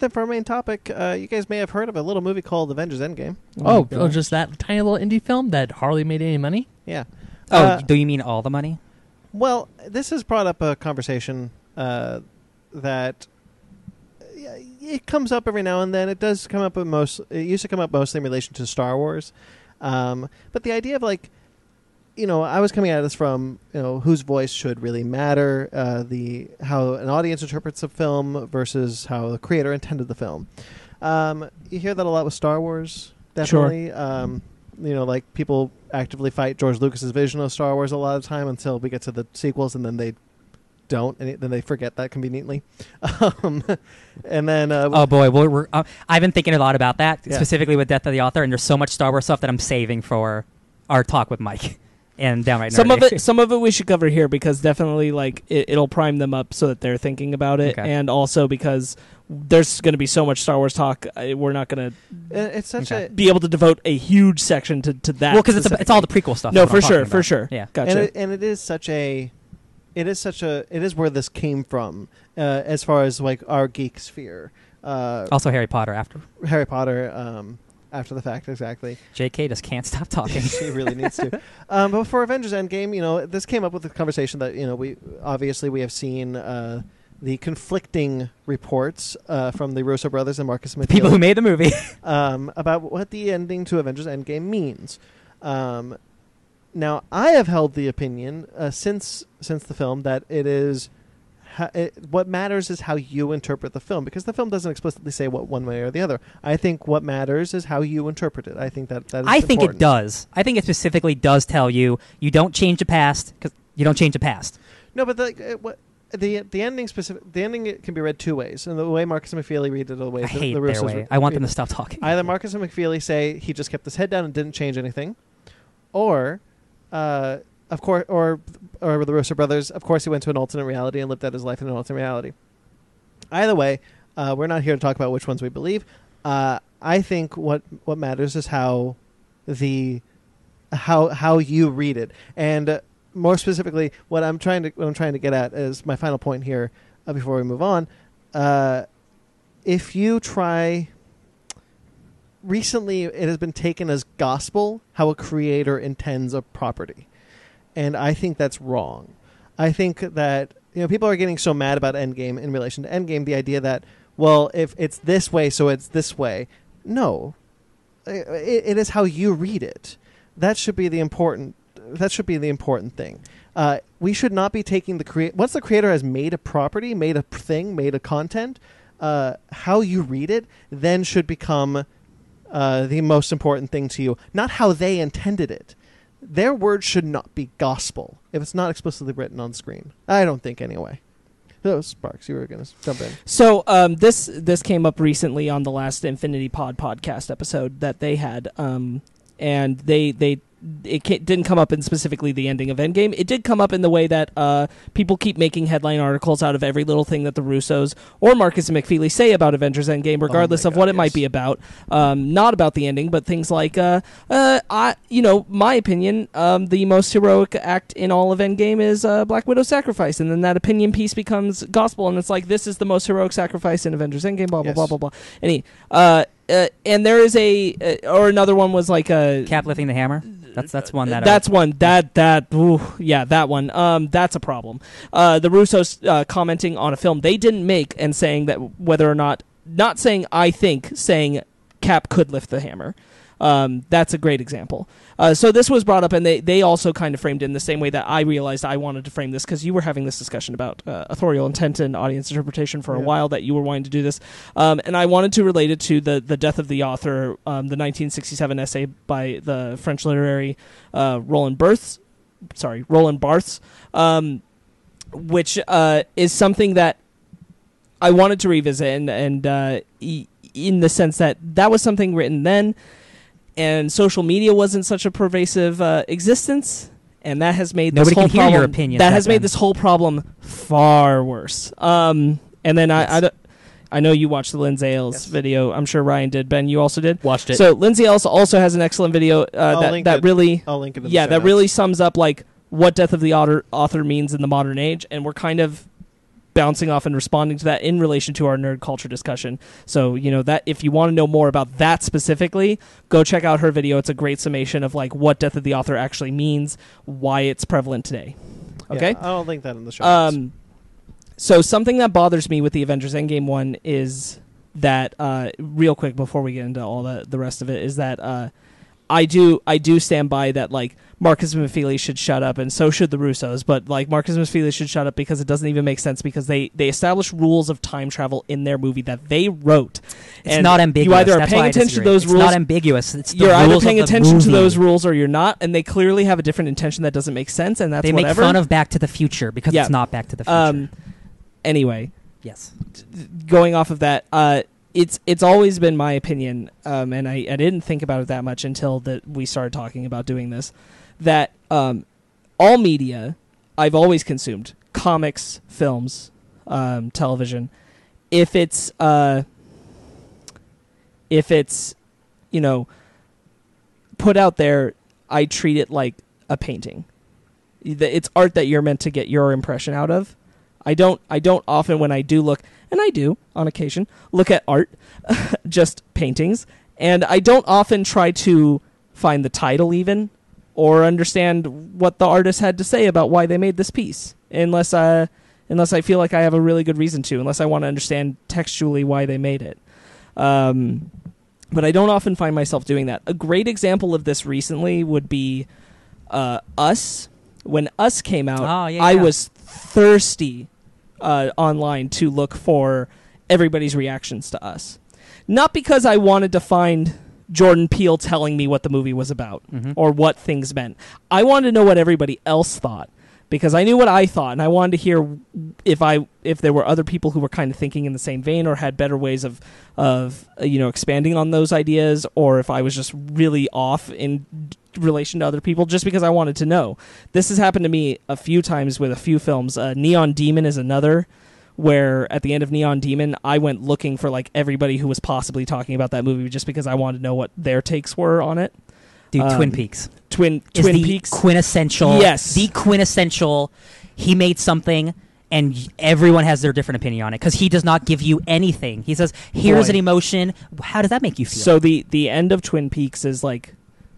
it for our main topic. You guys may have heard of a little movie called Avengers Endgame. Oh, just that tiny little indie film that hardly made any money? Yeah. Do you mean all the money? Well, this has brought up a conversation that it comes up every now and then. It does come up it used to come up mostly in relation to Star Wars. But the idea of I was coming at this from, whose voice should really matter, how an audience interprets a film versus how the creator intended the film. You hear that a lot with Star Wars, definitely. Sure. People actively fight George Lucas's vision of Star Wars a lot of the time until we get to the sequels, and then they don't, and then they forget that conveniently. And then oh boy, I've been thinking a lot about that, specifically with Death of the Author, and there's so much Star Wars stuff that I'm saving for our talk with Mike. And downright nerdy. Some of it we should cover here, because definitely it'll prime them up so that they're thinking about it, and also because there's going to be so much Star Wars talk, we're not going to be able to devote a huge section to that. Well, because it's all the prequel stuff. No, for sure. Yeah, gotcha. And it is where this came from, as far as our geek sphere. Also, Harry Potter after the fact, exactly. JK just can't stop talking. She really needs to. But for Avengers Endgame, this came up with the conversation that, we have seen the conflicting reports from the Russo brothers and Marcus McFeely. People who made the movie. About what the ending to Avengers Endgame means. Now, I have held the opinion since the film that it is... what matters is how you interpret the film, because the film doesn't explicitly say what one way or the other. I think what matters is how you interpret it. I think that is I think important. It does. I think it specifically does tell you don't change the past, because you don't change the past. No, but the ending it can be read two ways, and the way Marcus and McFeely read it, the way I hate their way. I want them to stop talking. Either Marcus and McFeely say he just kept his head down and didn't change anything, or of course, or the Russo brothers, of course, he went to an alternate reality and lived out his life in an alternate reality. Either way, we're not here to talk about which ones we believe. I think what matters is how you read it, and more specifically, what I'm trying to get at is my final point here before we move on. If you try. Recently, it has been taken as gospel how a creator intends a property. And I think that's wrong. I think that people are getting so mad about Endgame in relation to Endgame, the idea that, well, if it's this way, so it's this way. No. It is how you read it. That should be the important thing. We should not be taking once the creator has made a property, made a thing, made a content, how you read it then should become the most important thing to you, not how they intended it. Their words should not be gospel if it's not explicitly written on screen. I don't think, anyway. So, Sparks, you were going to jump in. So this came up recently on the last Infinity Pod podcast episode that they had, and it didn't come up in specifically the ending of Endgame. It did come up in the way that people keep making headline articles out of every little thing that the Russos or Marcus and McFeely say about Avengers Endgame, regardless of what it might be about. Not about the ending, but things like, my opinion, the most heroic act in all of Endgame is Black Widow's sacrifice, and then that opinion piece becomes gospel, and it's like, this is the most heroic sacrifice in Avengers Endgame, blah, blah, blah, blah, blah. And there is or another one was like a... Cap lifting the hammer? That's one that... That's one. That one. That's a problem. The Russos commenting on a film they didn't make and saying that whether or not saying I think, saying Cap could lift the hammer. That's a great example. So this was brought up, and they also kind of framed it in the same way that I realized I wanted to frame this, because you were having this discussion about authorial intent and audience interpretation for a while, that you were wanting to do this. And I wanted to relate it to the Death of the Author, the 1967 essay by the French literary Roland Barthes, which is something that I wanted to revisit, and in the sense that was something written then, and social media wasn't such a pervasive existence, and that has made this whole problem. Your opinion. That has made this whole problem far worse. And then I know you watched the Lindsay Ailes video. I'm sure Ryan did. Ben, you also did. Watched it. So Lindsay Ailes also has an excellent video I'll link it in the show that really sums up like what Death of the Author means in the modern age, and we're kind of bouncing off and responding to that in relation to our nerd culture discussion. So, that if you want to know more about that specifically, go check out her video. It's a great summation of like what Death of the Author actually means, why it's prevalent today. Okay? Yeah, I'll link that in the show notes. So something that bothers me with the Avengers Endgame one is that, real quick before we get into all the rest of it, is that I do stand by that, like, Marcus and McFeely should shut up, and so should the Russos, but like Marcus and McFeely should shut up because it doesn't even make sense, because they established rules of time travel in their movie that they wrote. It's not ambiguous. You either are That's paying why I attention to disagree. those It's rules. not ambiguous. It's the You're either rules paying of the attention to movie. those rules or you're not, and they clearly have a different intention that doesn't make sense, and that's They whatever. make fun of Back to the Future because it's not Back to the Future. Anyway, yes. Going off of that, it's always been my opinion, and I didn't think about it that much until that we started talking about doing this, that all media I've always consumed, comics, films, television, if it's put out there, I treat it like a painting. It's art that you're meant to get your impression out of. I don't often, when I do look, and I do on occasion, look at art, just paintings, and I don't often try to find the title even, or understand what the artist had to say about why they made this piece, unless I feel like I have a really good reason to, unless I want to understand textually why they made it. But I don't often find myself doing that. A great example of this recently would be Us. When Us came out, I was thirsty online to look for everybody's reactions to Us. Not because I wanted to find Jordan Peele telling me what the movie was about or what things meant. I wanted to know what everybody else thought, because I knew what I thought, and I wanted to hear if there were other people who were kind of thinking in the same vein or had better ways of expanding on those ideas, or if I was just really off in relation to other people, just because I wanted to know. This has happened to me a few times with a few films. Neon Demon is another, where at the end of Neon Demon, I went looking for like everybody who was possibly talking about that movie, just because I wanted to know what their takes were on it. Dude, Twin Peaks. Twin Peaks. Quintessential. Yes. The quintessential. He made something, and everyone has their different opinion on it, because he does not give you anything. He says, here's an emotion. How does that make you feel? So the end of Twin Peaks is like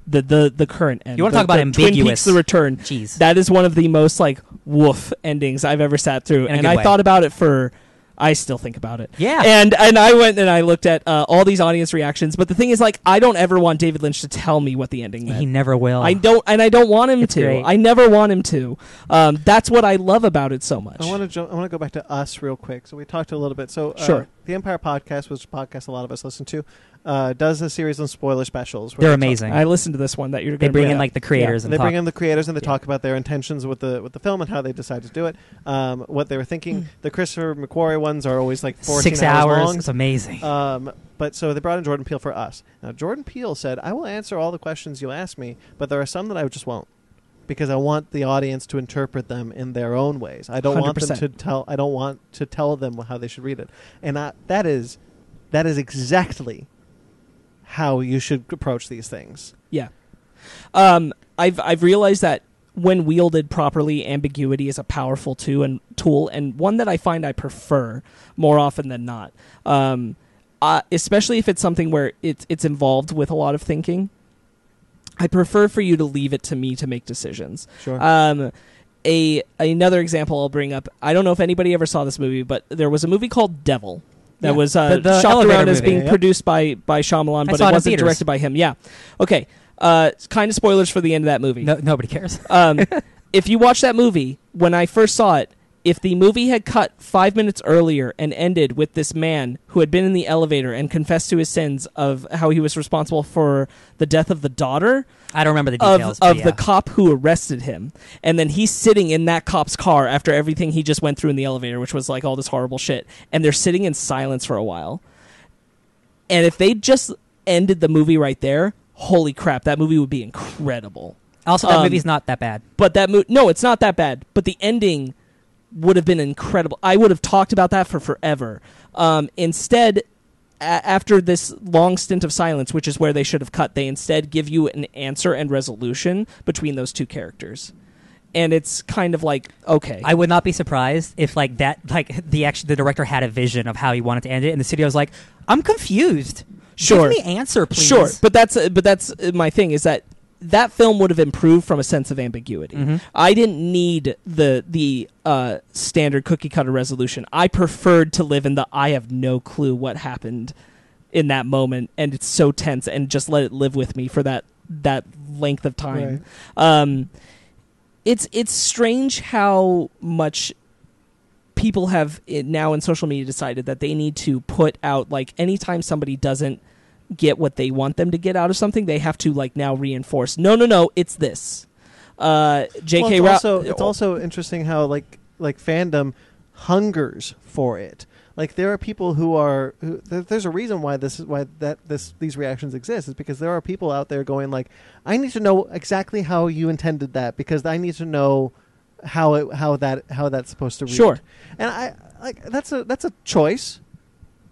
the current end. You want to talk about ambiguous? Twin Peaks: The Return. Jeez. That is one of the most like woof endings I've ever sat through, In a and good I way. thought about it for. I still think about it. Yeah. And I went and I looked at all these audience reactions, but the thing is, like, I don't ever want David Lynch to tell me what the ending meant. He never will. I don't want him It's to. great. I never want him to. That's what I love about it so much. I want to go back to Us real quick. So we talked a little bit. So Sure. The Empire Podcast, which is a podcast a lot of us listen to, does a series on spoiler specials. They're amazing. I listened to this one that you're They going to bring in like the creators and they talk. bring in the creators and they Yeah. talk about their intentions with the film and how they decided to do it, what they were thinking. The Christopher McQuarrie ones are always like 14 6 hours hours. long. It's amazing. But so they brought in Jordan Peele for Us. Now Jordan Peele said, "I will answer all the questions you ask me, but there are some that I just won't, because I want the audience to interpret them in their own ways. I don't want them 100%. to tell. I don't want to tell them how they should read it." And that is exactly how you should approach these things. Yeah. I've realized that when wielded properly, ambiguity is a powerful tool, and one that I find I prefer more often than not. Especially if it's something where it's involved with a lot of thinking. I prefer for you to leave it to me to make decisions. Sure. Another example I'll bring up. I don't know if anybody ever saw this movie, but there was a movie called Devil that was The shopped elevator around as movie, being produced by Shyamalan, but saw it it in wasn't theaters. directed by him. Yeah. Okay. Kind of spoilers for the end of that movie. Nobody cares. If you watch that movie, when I first saw it, if the movie had cut 5 minutes earlier and ended with this man who had been in the elevator and confessed to his sins of how he was responsible for the death of the daughter I don't remember the details. of but the yeah. cop who arrested him, and then he's sitting in that cop's car after everything he just went through in the elevator, which was like all this horrible shit, and they're sitting in silence for a while. And if they just ended the movie right there, holy crap, that movie would be incredible. Also, that movie's not that bad. But no, it's not that bad. But the ending would have been incredible. I would have talked about that for forever. Instead, after this long stint of silence, which is where they should have cut, they instead give you an answer and resolution between those two characters. and it's kind of like, okay. I would not be surprised if the director had a vision of how he wanted to end it, and the studio was like, "I'm confused. Sure. Give me answer, please." Sure, but that's my thing is that film would have improved from a sense of ambiguity. Mm-hmm. I didn't need the standard cookie cutter resolution. I preferred to live in the I have no clue what happened in that moment, and it's so tense, and just let it live with me for that length of time. Right. It's strange how much people have now in social media decided that they need to put out, like, anytime somebody doesn't get what they want them to get out of something, they have to, like, now reinforce, no, it's this. J.K. Well, it's also interesting how like fandom hungers for it. Like, there are people there's a reason why these reactions exist, is because there are people out there going like, I need to know exactly how you intended that, because I need to know how that's supposed to read. Sure. And I like that's a choice.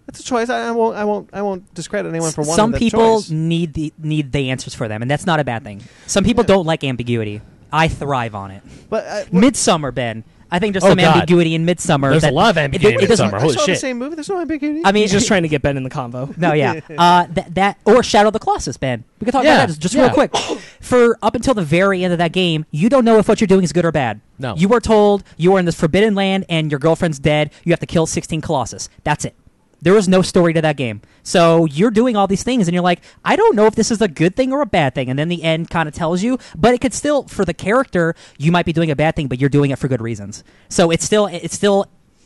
That's a choice. I won't discredit anyone for wanting Some that people choice. need the answers for them, and that's not a bad thing. Some people don't like ambiguity. I thrive on it. But Midsummer, Ben. I think there's Oh, some God. ambiguity in Midsummer. There's a lot of ambiguity in Midsummer. I Holy saw the shit. same movie. There's no ambiguity. I mean, He's just trying to get Ben in the convo. No, yeah. That or Shadow of the Colossus, Ben. We can talk Yeah, about that just real quick. For up until the very end of that game, you don't know if what you're doing is good or bad. No. You were told you are in this forbidden land and your girlfriend's dead. You have to kill 16 Colossus. That's it. There was no story to that game. So you're doing all these things, and you're like, I don't know if this is a good thing or a bad thing. And then the end kind of tells you, but it could still, for the character, you might be doing a bad thing, but you're doing it for good reasons. So it's still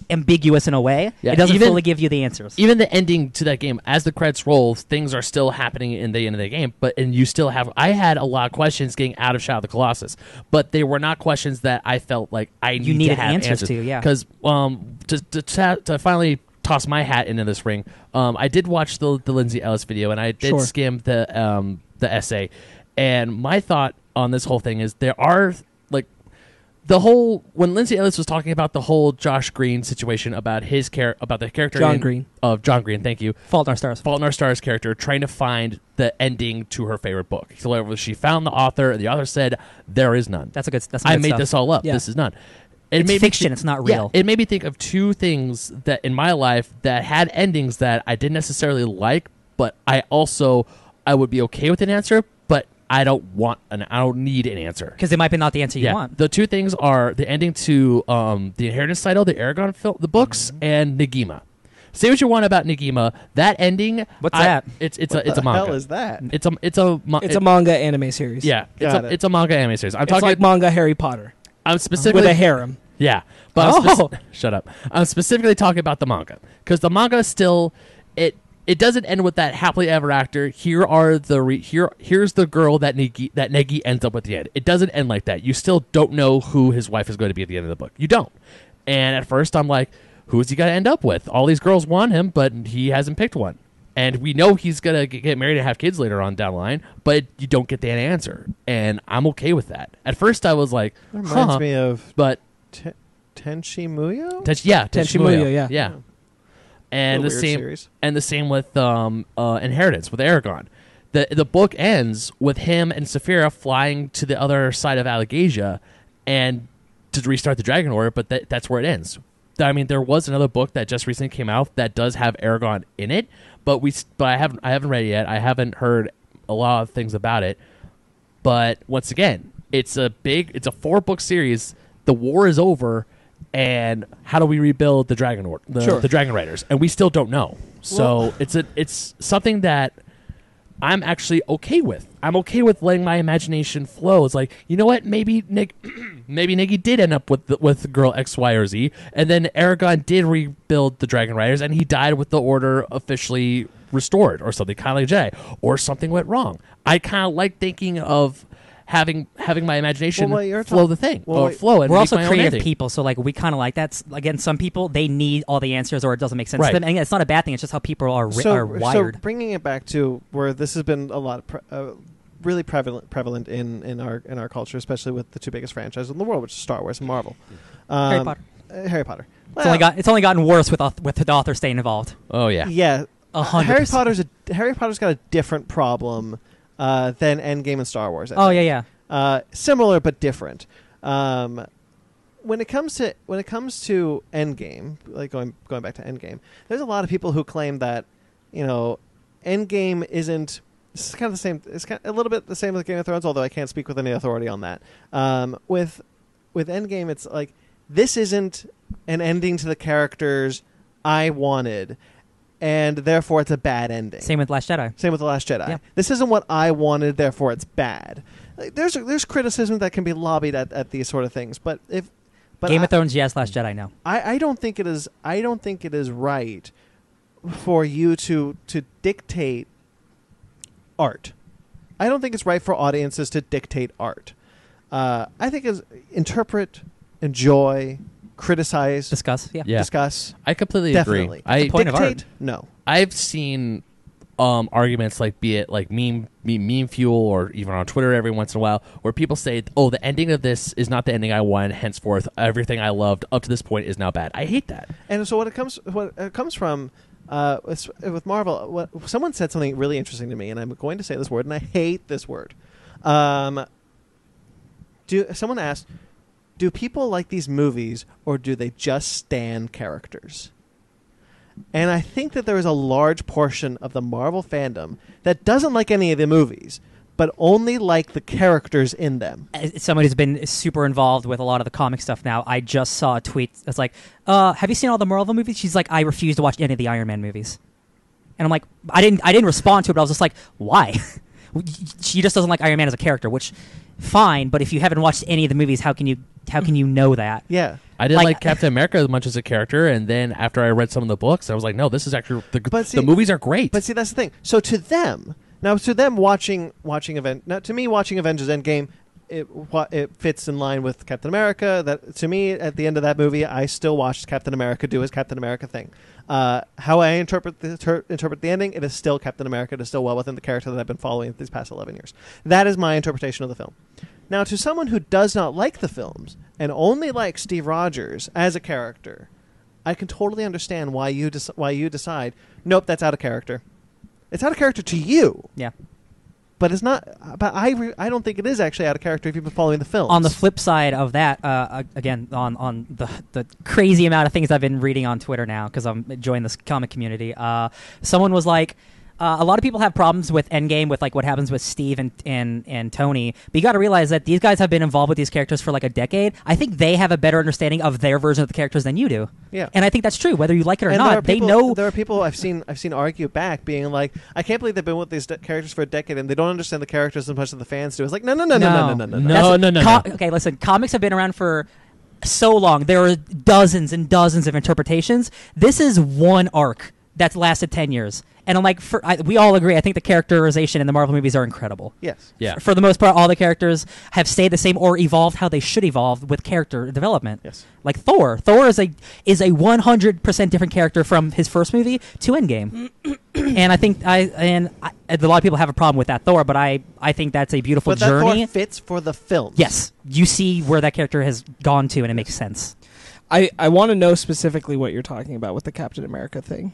ambiguous in a way. Yeah, it doesn't even- fully give you the answers. Even the ending to that game, as the credits roll, things are still happening in the end of the game. And you still have. I had a lot of questions getting out of Shadow of the Colossus, but they were not questions that I felt like I needed to have answers to. Yeah, because to finally toss my hat into this ring, I did watch the Lindsay Ellis video, and I did skim the essay. And my thought on this whole thing is there are when Lindsay Ellis was talking about the whole Josh Green situation about about the character of John Green, thank you, Fault in Our Stars character trying to find the ending to her favorite book. So she found the author, and the author said there is none. That's good I made stuff. this all up. Yeah. This is none. It's fiction. It's not real. Yeah, it made me think of two things that in my life that had endings that I didn't necessarily like, but I would be okay with an answer, but I don't need an answer. Because it might be not the answer you want. The two things are the ending to the Inheritance title, the Aragon the books, and Negima. Say what you want about Negima. That ending. What's that? It's a What the manga. hell is that? It's a manga anime series. Yeah, Got it's a manga anime series. I'm It's talking like manga Harry Potter I'm specifically with a harem. Yeah, but shut up. I'm specifically talking about the manga because the manga still it doesn't end with that happily ever after. Here's the girl that Negi ends up with at the end. It doesn't end like that. You still don't know who his wife is going to be at the end of the book. You don't. And at first I'm like, who's he going to end up with? All these girls want him, but he hasn't picked one. And we know he's going to get married and have kids later on down the line, but you don't get that answer. And I'm okay with that. At first I was like, That reminds me of but Tenchi Muyo? Tenchi Muyo, yeah. And What a weird series. the same with Inheritance with Aragon. The book ends with him and Saphira flying to the other side of Allegasia and to restart the Dragon Order, but that's where it ends. I mean, there was another book that just recently came out that does have Aragon in it, but I haven't read it yet. I haven't heard a lot of things about it. But once again, it's a 4-book series. The war is over, and how do we rebuild the Dragon Order, the Dragon Riders? And we still don't know. So it's something that I'm actually okay with. I'm okay with letting my imagination flow. It's like, you know what? Maybe Negi did end up with girl X, Y, or Z, and then Aragon did rebuild the Dragon Riders, and he died with the Order officially restored, or something kind of like Jay, or something went wrong. I kind of like thinking of having my imagination flow the thing, flow. And we're also my own creative ending. people, so like we kind of like that. Again, some people they need all the answers, or it doesn't make sense to them. And it's not a bad thing. It's just how people are wired. So bringing it back to where this has been a lot of really prevalent in our culture, especially with the two biggest franchises in the world, which is Star Wars and Marvel. Harry Potter. Harry Potter. It's only gotten worse with the author staying involved. Oh yeah. Yeah. 100%. Harry Potter's got a different problem than Endgame and Star Wars. Yeah. Similar but different. When it comes to Endgame, like going back to Endgame, there's a lot of people who claim that Endgame isn't. It's kind of the same. It's kind of a little bit the same with Game of Thrones, although I can't speak with any authority on that. With Endgame, it's like this isn't an ending to the characters I wanted, and therefore it's a bad ending. Same with Last Jedi. Same with The Last Jedi. Yeah. This isn't what I wanted, therefore it's bad. Like, there's criticism that can be lobbied at these sort of things, but Game of Thrones, yes. Last Jedi, no. I don't think it is. I don't think it is right for you to dictate art. I don't think it's right for audiences to dictate art. I think it's interpret, enjoy, criticize, Discuss. Yeah. discuss. I completely Definitely. agree. I the point of art. Dictate, no. I've seen arguments like, be it like meme fuel or even on Twitter every once in a while, where people say, "Oh, the ending of this is not the ending I wanted. Henceforth, everything I loved up to this point is now bad." I hate that. And so what it comes from with Marvel, someone said something really interesting to me, and I'm going to say this word, and I hate this word. Someone asked, do people like these movies, or do they just stan characters? And I think that there is a large portion of the Marvel fandom that doesn't like any of the movies, but only like the characters in them. As somebody who's been super involved with a lot of the comic stuff now, I just saw a tweet that's like, have you seen all the Marvel movies? She's like, I refuse to watch any of the Iron Man movies. And I'm like, I didn't respond to it, but I was just like, why? She just doesn't like Iron Man as a character, which fine, but if you haven't watched any of the movies, how can you know that? Yeah. I didn't like Captain America as much as a character, and then after I read some of the books, I was like, no, this is actually the movies are great. But see, that's the thing. So to them watching Avengers Endgame, it fits in line with Captain America. That to me, at the end of that movie, I still watched Captain America do his Captain America thing. How I interpret the ending, it is still Captain America. It is still well within the character that I've been following these past 11 years. That is my interpretation of the film. Now, to someone who does not like the films and only likes Steve Rogers as a character, I can totally understand why you decide, nope, that's out of character. It's out of character to you. Yeah. But it's not. But I don't think it is actually out of character if you've been following the films. On the flip side of that, again, on the crazy amount of things I've been reading on Twitter now because I'm enjoying this comic community, someone was like, a lot of people have problems with Endgame, with like what happens with Steve and Tony. But you got to realize that these guys have been involved with these characters for like a decade. I think they have a better understanding of their version of the characters than you do. Yeah, and I think that's true, whether you like it or and not. They know. There are people I've seen argue back, being like, "I can't believe they've been with these characters for a decade and they don't understand the characters as much as the fans do." It's like, no. Okay, listen. Comics have been around for so long. There are dozens and dozens of interpretations. This is one arc that's lasted 10 years. And I'm like, we all agree, I think the characterization in the Marvel movies are incredible. Yes. Yeah. For the most part, all the characters have stayed the same or evolved how they should evolve with character development. Yes. Like Thor. Thor is a 100% different character from his first movie to Endgame. And I think a lot of people have a problem with that Thor, but I think that's a beautiful journey. But that Thor fits for the film. Yes. You see where that character has gone to, and it makes sense. I want to know specifically what you're talking about with the Captain America thing.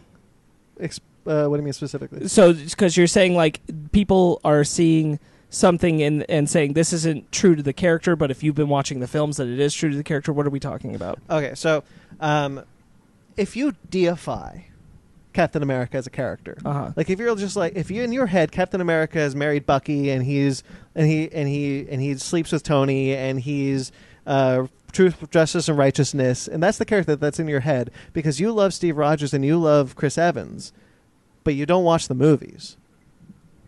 What do you mean specifically? So, because you're saying like people are seeing something and saying this isn't true to the character, but if you've been watching the films that it is true to the character, what are we talking about? Okay, so if you deify Captain America as a character, like if you're just like, if you in your head Captain America has married Bucky and he sleeps with Tony and he's truth, justice, and righteousness, and that's the character that's in your head because you love Steve Rogers and you love Chris Evans, but you don't watch the movies.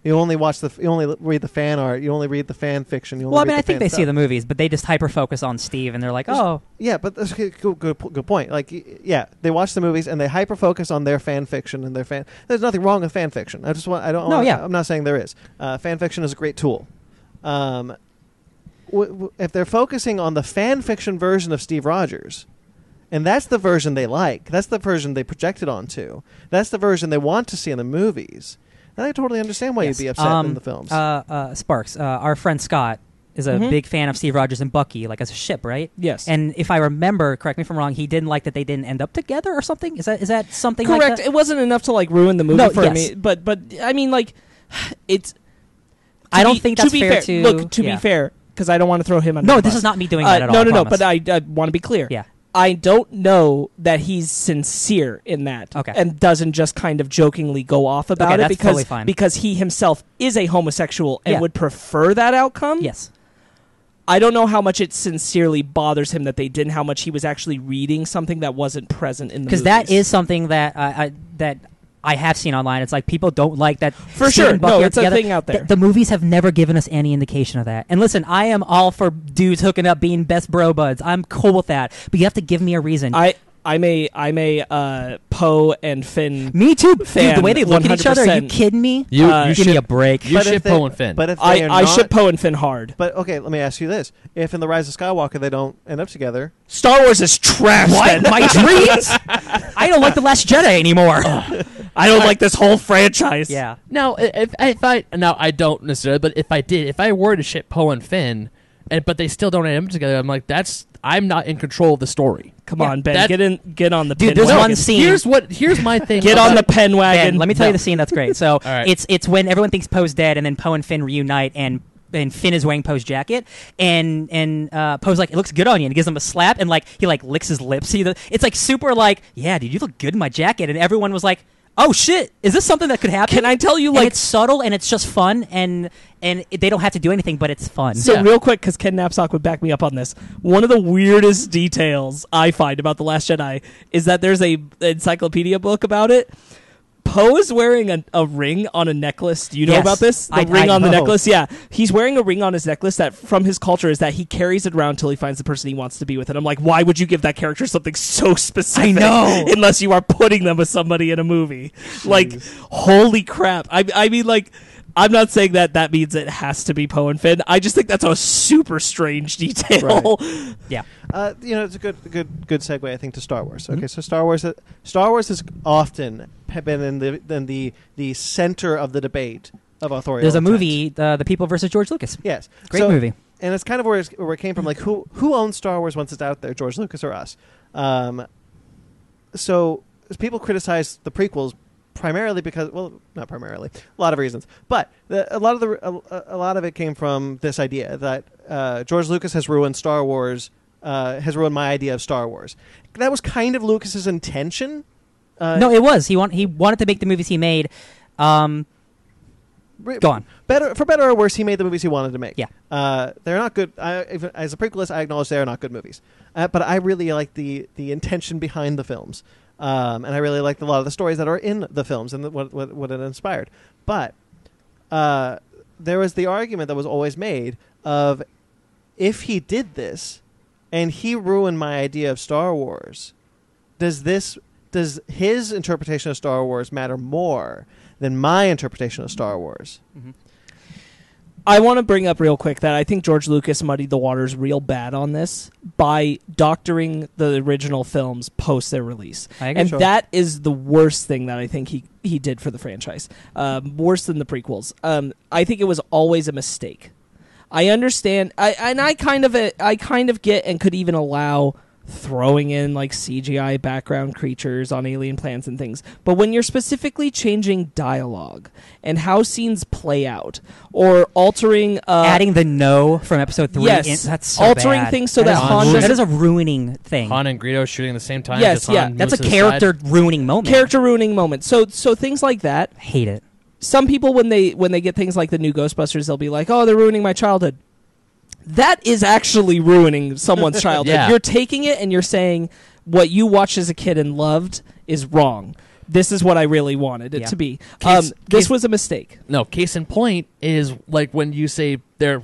You only read the fan art. You only read the fan fiction. Well, I mean, I think they see the movies, but they just hyper focus on Steve, and they're like, "Oh, yeah." But that's good point. Like, yeah, they watch the movies and they hyper focus on their fan fiction and their fan. There's nothing wrong with fan fiction. I'm not saying there is. Fan fiction is a great tool. If they're focusing on the fan fiction version of Steve Rogers, and that's the version they like, that's the version they projected onto, that's the version they want to see in the movies, then I totally understand why you'd be upset in the films. Sparks, our friend Scott is a big fan of Steve Rogers and Bucky, like as a ship, right? Yes. And if I remember, correct me if I'm wrong, he didn't like that they didn't end up together or something? Is that something correct? Like that? It wasn't enough to like ruin the movie for me, but I mean, like, it's. I don't think that's fair to... Look, to be fair, because I don't want to throw him under No, the this bus. is not me doing that at all. No, promise. but I want to be clear. Yeah. I don't know that he's sincere in that, Okay. and doesn't just kind of jokingly go off about Okay, it that's totally fine. because he himself is a homosexual and Yeah. would prefer that outcome. Yes. I don't know how much it sincerely bothers him that they didn't, how much he was actually reading something that wasn't present in the movies. Because that is something that I have seen online. It's like people don't like that. For Steve sure. and Bucky No, are it's a together. thing out there. The movies have never given us any indication of that. And listen, I am all for dudes hooking up, being best bro buds. I'm cool with that. But you have to give me a reason. I'm a Poe and Finn. Me too. Fan, Dude, the way they look at each other, are you 100%. kidding me? You Give me a break. You But if ship they- Poe and Finn. But if they are I not, ship Poe and Finn hard. But okay, let me ask you this: if in the Rise of Skywalker they don't end up together, Star Wars is trash. What? then. My dreams? I don't like The Last Jedi anymore. I don't like this whole franchise. Yeah. Now, if I now I don't necessarily, but if I were to ship Poe and Finn, but they still don't end up together, I'm like, I'm not in control of the story. Come Yeah. on, Ben. That- Get on the Dude, pin there's wagon. one scene. Here's my thing. Get on the pen Ben, wagon. let me tell you the scene that's great. So right. it's when everyone thinks Poe's dead, and then Poe and Finn reunite, and Finn is wearing Poe's jacket, and Poe's like, it looks good on you, and he gives him a slap, and like he like licks his lips. It's like super like, yeah, dude, you look good in my jacket, and everyone was like, oh shit, is this something that could happen? Can I tell you, And like, it's subtle and it's just fun, and they don't have to do anything, but it's fun. so Yeah. real quick, because Ken Knapsack would back me up on this. One of the weirdest details I find about The Last Jedi is that there's a encyclopedia book about it. Poe is wearing a ring on a necklace. Do you know Yes. about this? The I ring on the know. necklace? Yeah. He's wearing a ring on his necklace that, from his culture, is that he carries it around until he finds the person he wants to be with. And I'm like, why would you give that character something so specific? I know. Unless you are putting them with somebody in a movie. Like, holy crap. I mean, like, I'm not saying that means it has to be Poe and Finn. I just think that's a super strange detail. Yeah. it's a good segue, I think, to Star Wars. Okay, so Star Wars has often been in the center of the debate of authorial. There's a intent. movie, The People versus George Lucas. Yes, Great movie. and it's kind of where it came from. Like, who owns Star Wars once it's out there, George Lucas or us? So people criticize the prequels primarily because, well, not primarily, a lot of reasons, but a lot of it came from this idea that George Lucas has ruined Star Wars, has ruined my idea of Star Wars. That was kind of Lucas's intention. No, it was. He wanted to make the movies he made. Go on. For better or worse, he made the movies he wanted to make. Yeah. They're not good. As a prequelist, I acknowledge they are not good movies. But I really like the intention behind the films. And I really liked a lot of the stories that are in the films and what it inspired. But there was the argument that was always made of, if he did this and he ruined my idea of Star Wars, does his interpretation of Star Wars matter more than my interpretation of Star Wars? Mm-hmm. I want to bring up real quick that I think George Lucas muddied the waters real bad on this by doctoring the original films post their release. I agree. And Sure. that is the worst thing that I think he did for the franchise. Worse than the prequels. I think it was always a mistake. I understand. I kind of get and could even allow throwing in like CGI background creatures on alien planets and things. But when you're specifically changing dialogue and how scenes play out, or altering Adding the no from episode 3, Yes. that's so Altering bad. things so that is Han ruining- doesn't- that is a ruining thing. Han and Greedo shooting at the same time. Yes, just Han yeah. That's a moves to the character side. ruining moment. character ruining moments. So things like that. Hate it. Some people, when they get things like the new Ghostbusters, they'll be like, "Oh, they're ruining my childhood." That is actually ruining someone's childhood. Yeah. You're taking it and you're saying what you watched as a kid and loved is wrong. This is what I really wanted it Yeah. to be. Case This was a mistake. No, case in point is like when you say they're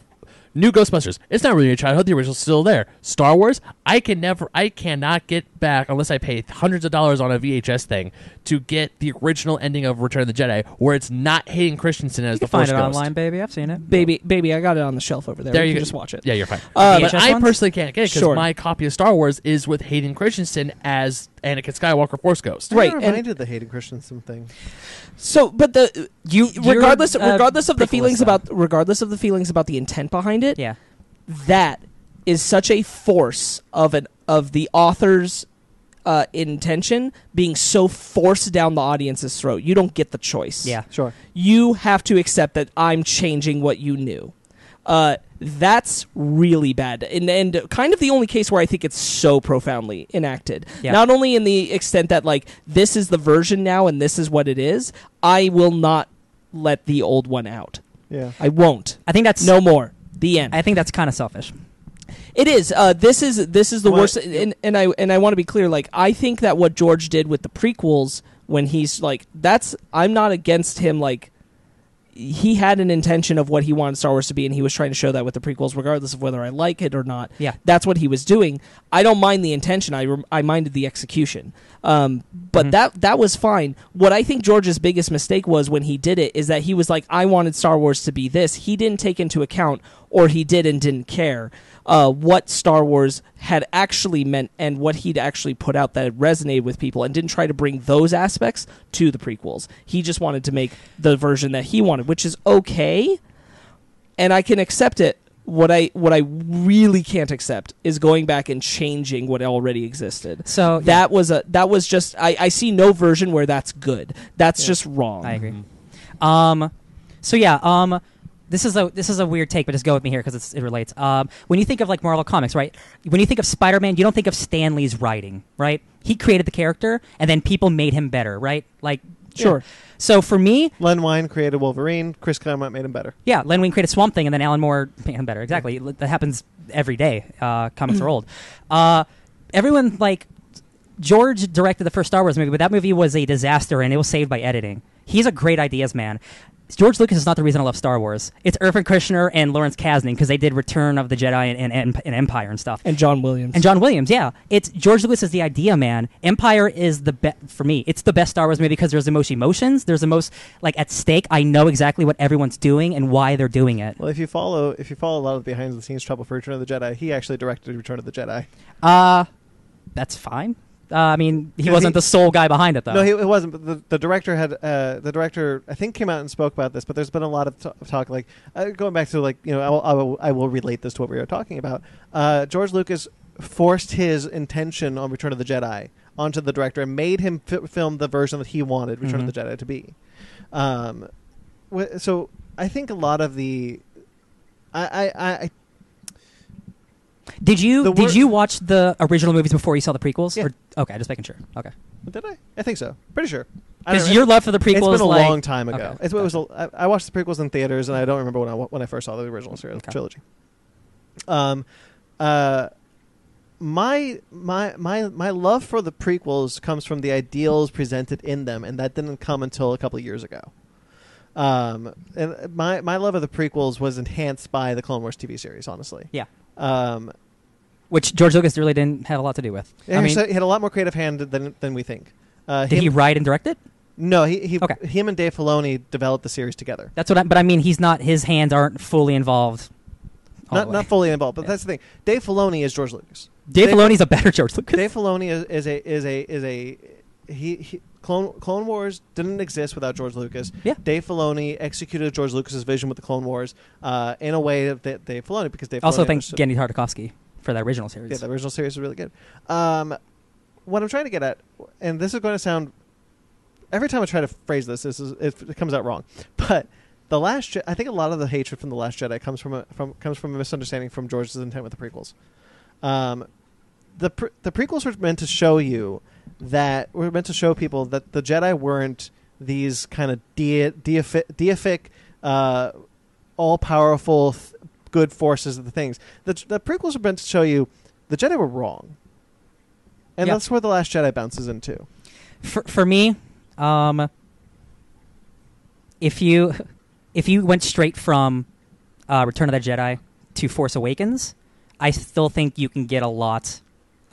new Ghostbusters. It's not really your childhood. The original's still there. Star Wars, I cannot get back unless I pay hundreds of dollars on a VHS thing to get the original ending of Return of the Jedi, where it's not Hayden Christensen as You the can find Force it Ghost. online, baby. I've seen it. Baby, I got it on the shelf over there. There You you can go. just watch it. Yeah, you're fine. But VHS But I ones? personally can't get it because Sure. my copy of Star Wars is with Hayden Christensen as Anakin Skywalker Force Ghost. Right, I and- reminded the Hayden Christensen thing. So, but You're, regardless of the prequelist, feelings though. about the intent behind it, Yeah. that is such a force of the author's intention being so forced down the audience's throat. You don't get the choice. Yeah. Sure. You have to accept that I'm changing what you knew. That's really bad, and kind of the only case where I think it's so profoundly enacted. Yeah. Not only in the extent that like this is the version now and this is what it is. I will not let the old one out. Yeah. I won't. I think that's No more. The end. I think that's kind of selfish. It is. This is the What- worst. And I want to be clear. Like, I think that what George did with the prequels, when he's like, I'm not against him. Like, he had an intention of what he wanted Star Wars to be, and he was trying to show that with the prequels, regardless of whether I like it or not. Yeah. That's what he was doing. I don't mind the intention. I minded the execution. But that was fine. What I think George's biggest mistake was when he did it is that he was like, I wanted Star Wars to be this. He didn't take into account, or he did and didn't care, what Star Wars had actually meant and what he'd actually put out that resonated with people, and didn't try to bring those aspects to the prequels. He just wanted to make the version that he wanted, which is okay, and I can accept it. What I really can't accept is going back and changing what already existed. So that was just I see no version where that's good. That's just wrong. I agree. So yeah, this is a weird take, but just go with me here because it relates. When you think of like Marvel Comics, right? When you think of Spider-Man, you don't think of Stan Lee's writing, right? He created the character, and then people made him better, right? Like, Sure. So for me, Len Wein created Wolverine. Chris Claremont made him better. yeah, Len Wein created Swamp Thing, and then Alan Moore made him better. Exactly. That happens every day. Comics are old. Everyone, like, George directed the first Star Wars movie, but that movie was a disaster, and it was saved by editing. He's a great ideas man. George Lucas is not the reason I love Star Wars. It's Irvin Kershner and Lawrence Kasdan, because they did Return of the Jedi and Empire and stuff. And John Williams. And John Williams, yeah. It's George Lucas is the idea man. Empire is the best for me. It's the best Star Wars movie because there's the most emotions. There's the most like at stake. I know exactly what everyone's doing and why they're doing it. Well, if you follow a lot of the behind the scenes trouble for Return of the Jedi, he actually directed Return of the Jedi. That's fine. I mean, he wasn't the sole guy behind it, though. No, he wasn't. But the director had the director I think came out and spoke about this. But there's been a lot of talk like going back to like I will relate this to what we were talking about. George Lucas forced his intention on Return of the Jedi onto the director and made him film the version that he wanted Return of the Jedi to be. So I think a lot of the Did you watch the original movies before you saw the prequels? Yeah. Okay, just making sure. Okay. Did I? I think so. Pretty sure. Because your love for the prequels It's been a like, long time ago. Okay, I watched the prequels in theaters, and I don't remember when I first saw the original trilogy. My love for the prequels comes from the ideals presented in them, and that didn't come until a couple of years ago. And my love of the prequels was enhanced by the Clone Wars TV series, honestly. Yeah. Which George Lucas really didn't have a lot to do with. I mean, he had a lot more creative hand than we think. Did he write and direct it? No, him and Dave Filoni developed the series together. That's what. But I mean, his hands aren't fully involved. Not fully involved, but that's the thing. Dave Filoni is George Lucas. Dave Filoni's a better George Lucas. Dave Filoni Clone Wars didn't exist without George Lucas. Yeah. Dave Filoni executed George Lucas's vision with the Clone Wars in a way that Dave Filoni, because Dave also Filoni thanks Genndy Tartakovsky for that original series. Yeah, the original series was really good. What I'm trying to get at, and this is going to sound, every time I try to phrase this, it comes out wrong. But I think a lot of the hatred from The Last Jedi comes from a misunderstanding from George's intent with the prequels. The prequels were meant to show people that the Jedi weren't these kind of deific, all-powerful, good forces of the things. The prequels were meant to show you the Jedi were wrong. And that's where The Last Jedi bounces into. For me, if you went straight from Return of the Jedi to Force Awakens, I still think you can get a lot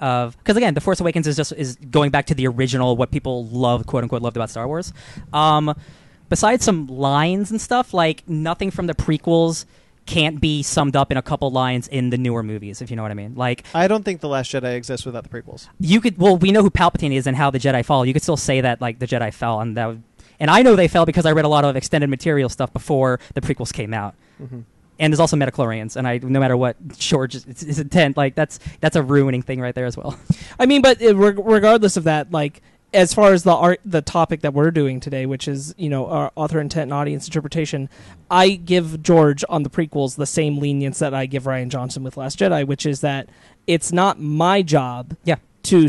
of, because again, The Force Awakens is going back to the original, what people love, quote unquote, loved about Star Wars. Besides some lines and stuff, like nothing from the prequels can't be summed up in a couple lines in the newer movies, if you know what I mean. Like, I don't think The Last Jedi exists without the prequels. We know who Palpatine is and how the Jedi fall. You could still say that like the Jedi fell, and I know they fell because I read a lot of extended material stuff before the prequels came out. Mm-hmm. And there's also metachlorians, and no matter what George's intent, like that's a ruining thing right there as well. I mean, but regardless of that, like as far as the topic that we're doing today, which is, our author intent and audience interpretation, I give George on the prequels the same lenience that I give Rian Johnson with Last Jedi, which is that it's not my job to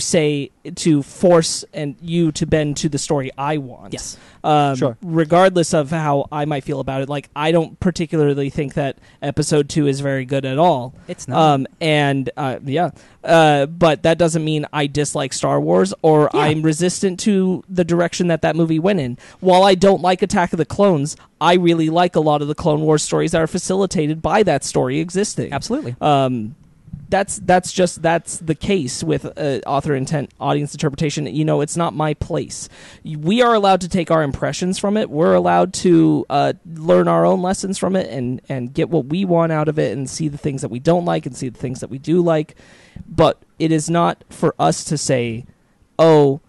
force and you to bend to the story I want. Yes. Sure. Regardless of how I might feel about it. Like, I don't particularly think that episode 2 is very good at all. It's not. But that doesn't mean I dislike Star Wars or I'm resistant to the direction that movie went in. While I don't like Attack of the Clones, I really like a lot of the Clone Wars stories that are facilitated by that story existing. Absolutely. That's the case with author intent, audience interpretation. It's not my place. We are allowed to take our impressions from it. We're allowed to learn our own lessons from it and get what we want out of it and see the things that we don't like and see the things that we do like. But it is not for us to say, oh,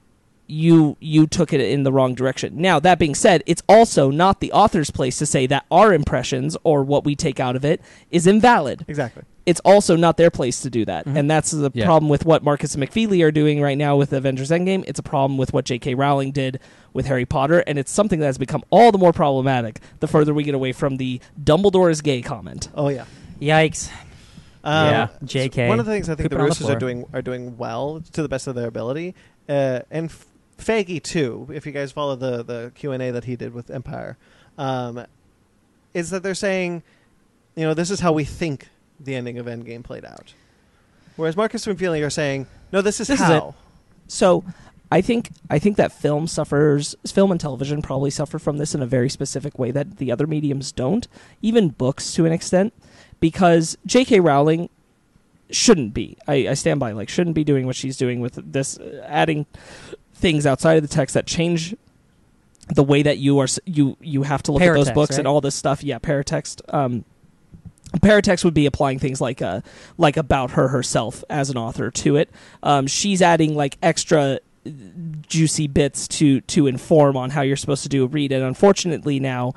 you took it in the wrong direction. Now, that being said, it's also not the author's place to say that our impressions or what we take out of it is invalid. Exactly. It's also not their place to do that. Mm-hmm. And that's the problem with what Marcus and McFeely are doing right now with Avengers Endgame. It's a problem with what J.K. Rowling did with Harry Potter, and it's something that has become all the more problematic the further we get away from the Dumbledore is gay comment. Oh, yeah. Yikes. J.K. So one of the things I think the Russos are doing well, to the best of their ability, and Feige, too, if you guys follow the Q&A that he did with Empire, is that they're saying, this is how we think the ending of Endgame played out. Whereas Marcus and McFeely are saying, no, this is how. So I think that film and television probably suffer from this in a very specific way that the other mediums don't, even books to an extent, because J.K. Rowling shouldn't be. I stand by, shouldn't be doing what she's doing with this, adding things outside of the text that change the way that you have to look at those books, right? And all this stuff. Yeah, paratext. Paratext would be applying things like about her herself as an author to it. She's adding extra juicy bits to inform on how you're supposed to read. And unfortunately now,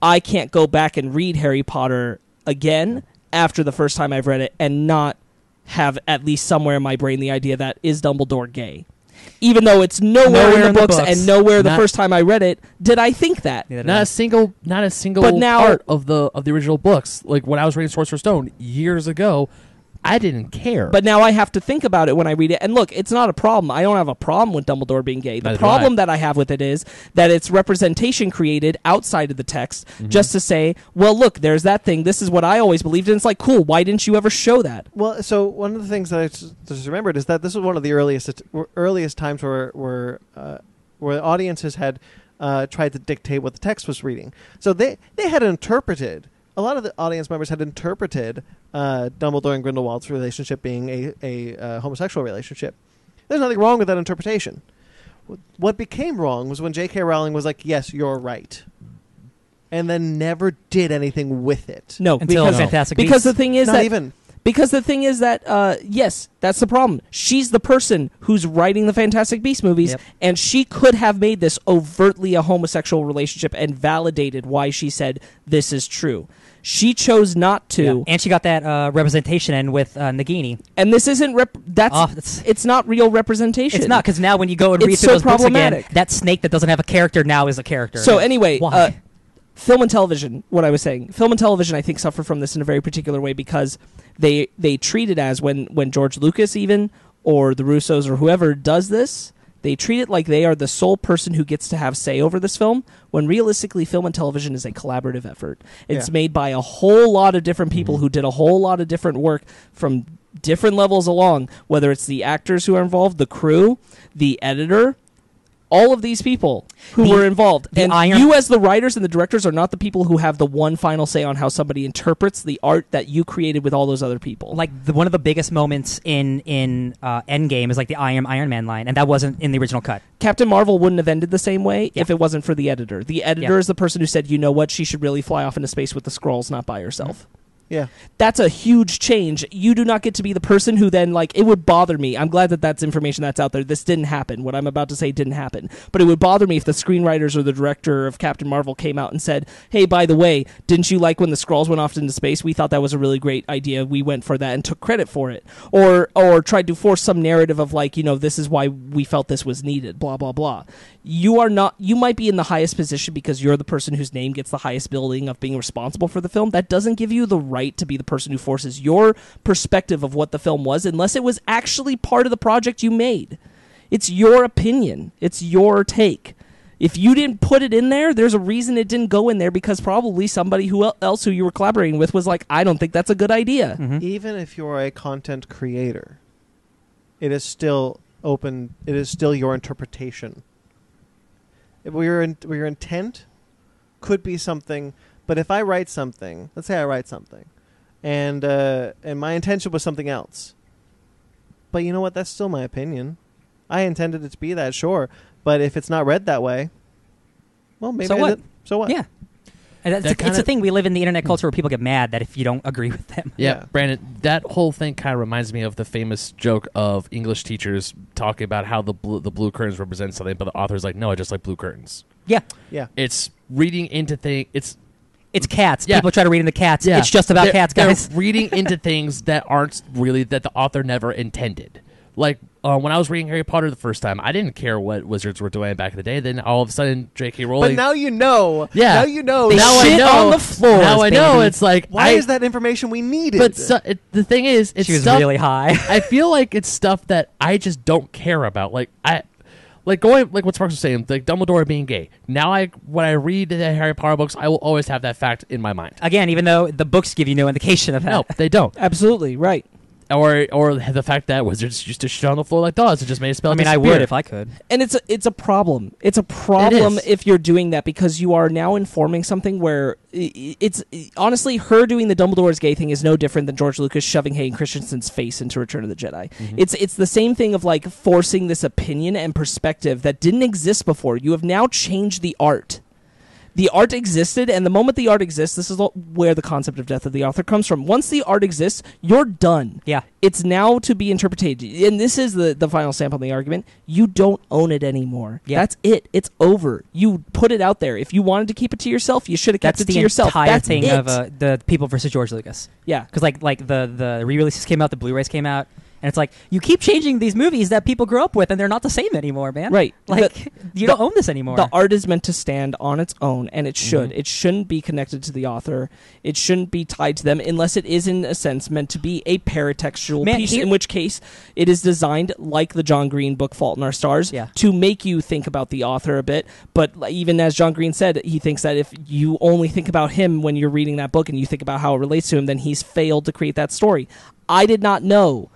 I can't go back and read Harry Potter again after the first time I've read it and not have at least somewhere in my brain the idea that is Dumbledore gay. Even though it's nowhere in the books and nowhere the first time I read it did I think that. Not a single but now, part of the original books. Like when I was reading Sorcerer's Stone years ago, I didn't care. But now I have to think about it when I read it. And look, it's not a problem. I don't have a problem with Dumbledore being gay. The problem that I have with it is that it's representation created outside of the text just to say, well, look, there's that thing. This is what I always believed. And it's like, cool, why didn't you ever show that? Well, so one of the things that I just remembered is that this was one of the earliest times where audiences had tried to dictate what the text was reading. So they had interpreted. A lot of the audience members had interpreted Dumbledore and Grindelwald's relationship being a homosexual relationship. There's nothing wrong with that interpretation. What became wrong was when J.K. Rowling was like, yes, you're right. And then never did anything with it. No, until Fantastic Beasts. Because the thing is that yes, that's the problem. She's the person who's writing the Fantastic Beasts movies, and she could have made this overtly a homosexual relationship and validated why she said this is true. She chose not to. Yeah. And she got that representation in with Nagini. And this isn't... it's not real representation. It's not, because now when you go and read through those books again, that snake that doesn't have a character now is a character. So anyway... Why? Film and television, what I was saying. Film and television, I think, suffer from this in a very particular way because they treat it as when George Lucas even, or the Russos or whoever does this, they treat it like they are the sole person who gets to have say over this film, when realistically film and television is a collaborative effort. It's made by a whole lot of different people who did a whole lot of different work from different levels along, whether it's the actors who are involved, the crew, the editor, all of these people who were involved. And you as the writers and the directors are not the people who have the one final say on how somebody interprets the art that you created with all those other people. Like one of the biggest moments in Endgame is like the I am Iron Man line, and that wasn't in the original cut. Captain Marvel wouldn't have ended the same way if it wasn't for the editor. The editor is the person who said, you know what, she should really fly off into space with the Skrulls, not by herself. Yeah. That's a huge change. You do not get to be the person who then, like, it would bother me. I'm glad that that's information that's out there. This didn't happen. What I'm about to say didn't happen. But it would bother me if the screenwriters or the director of Captain Marvel came out and said, hey, by the way, didn't you like when the Skrulls went off into space? We thought that was a really great idea. We went for that and took credit for it. Or tried to force some narrative of, like, you know, this is why we felt this was needed, blah, blah, blah. You might be in the highest position because you're the person whose name gets the highest billing of being responsible for the film. That doesn't give you the right to be the person who forces your perspective of what the film was unless it was actually part of the project you made. It's your opinion. It's your take. If you didn't put it in there, there's a reason it didn't go in there, because probably somebody else who you were collaborating with was like, I don't think that's a good idea. Mm-hmm. Even if you're a content creator, it is still open. It is still your interpretation. Your intent could be something, but if I write something, let's say I write something, and my intention was something else, but you know what? That's still my opinion. I intended it to be that, sure, but if it's not read that way, well, maybe so what? So what? Yeah. And it's a thing. We live in the internet culture where people get mad that if you don't agree with them. Yeah, Brandon, that whole thing kind of reminds me of the famous joke of English teachers talking about how the blue curtains represent something, but the author's like, no, I just like blue curtains. Yeah. Yeah. It's reading into things. It's cats. Yeah. People try to read into cats. Yeah. It's just about cats, guys. They're reading into things that aren't really, that the author never intended. Like, when I was reading Harry Potter the first time, I didn't care what wizards were doing back in the day. Then all of a sudden, J.K. Rowling... But now you know. Yeah. Now you know. They now shit I know. on the floors, Now I know. baby. It's like... Why is that information we needed? But the thing is, it's She was stuff, really high. I feel like it's stuff that I just don't care about. Like what Marc was saying, like Dumbledore being gay. Now when I read the Harry Potter books, I will always have that fact in my mind. Again, even though the books give you no indication of that. No, they don't. Absolutely, right. Or the fact that wizards used to shit on the floor like dogs. It just made a spell. I mean, I disappear. would if I could. And it's a problem. It's a problem It is. if you're doing that, because you are now informing something where it's honestly, her doing the Dumbledore's gay thing is no different than George Lucas shoving Hayden Christensen's face into Return of the Jedi. Mm-hmm. It's the same thing of like forcing this opinion and perspective that didn't exist before. You have now changed the art. The art existed, and the moment the art exists, this is where the concept of death of the author comes from. Once the art exists, you're done. Yeah. It's now to be interpreted. And this is the final stamp on the argument. You don't own it anymore. Yeah. That's it. It's over. You put it out there. If you wanted to keep it to yourself, you should have kept That's it the to yourself. entire That's thing it. of the People versus George Lucas. Yeah. Because like the re-releases came out, the Blu-rays came out, and it's like, you keep changing these movies that people grew up with, and they're not the same anymore, man. Right. Like, you don't own this anymore. The art is meant to stand on its own, and it should. Mm-hmm. It shouldn't be connected to the author. It shouldn't be tied to them, unless it is, in a sense, meant to be a paratextual piece, in which case it is designed, like the John Green book Fault in Our Stars, to make you think about the author a bit. But even as John Green said, he thinks that if you only think about him when you're reading that book and you think about how it relates to him, then he's failed to create that story. I did not know...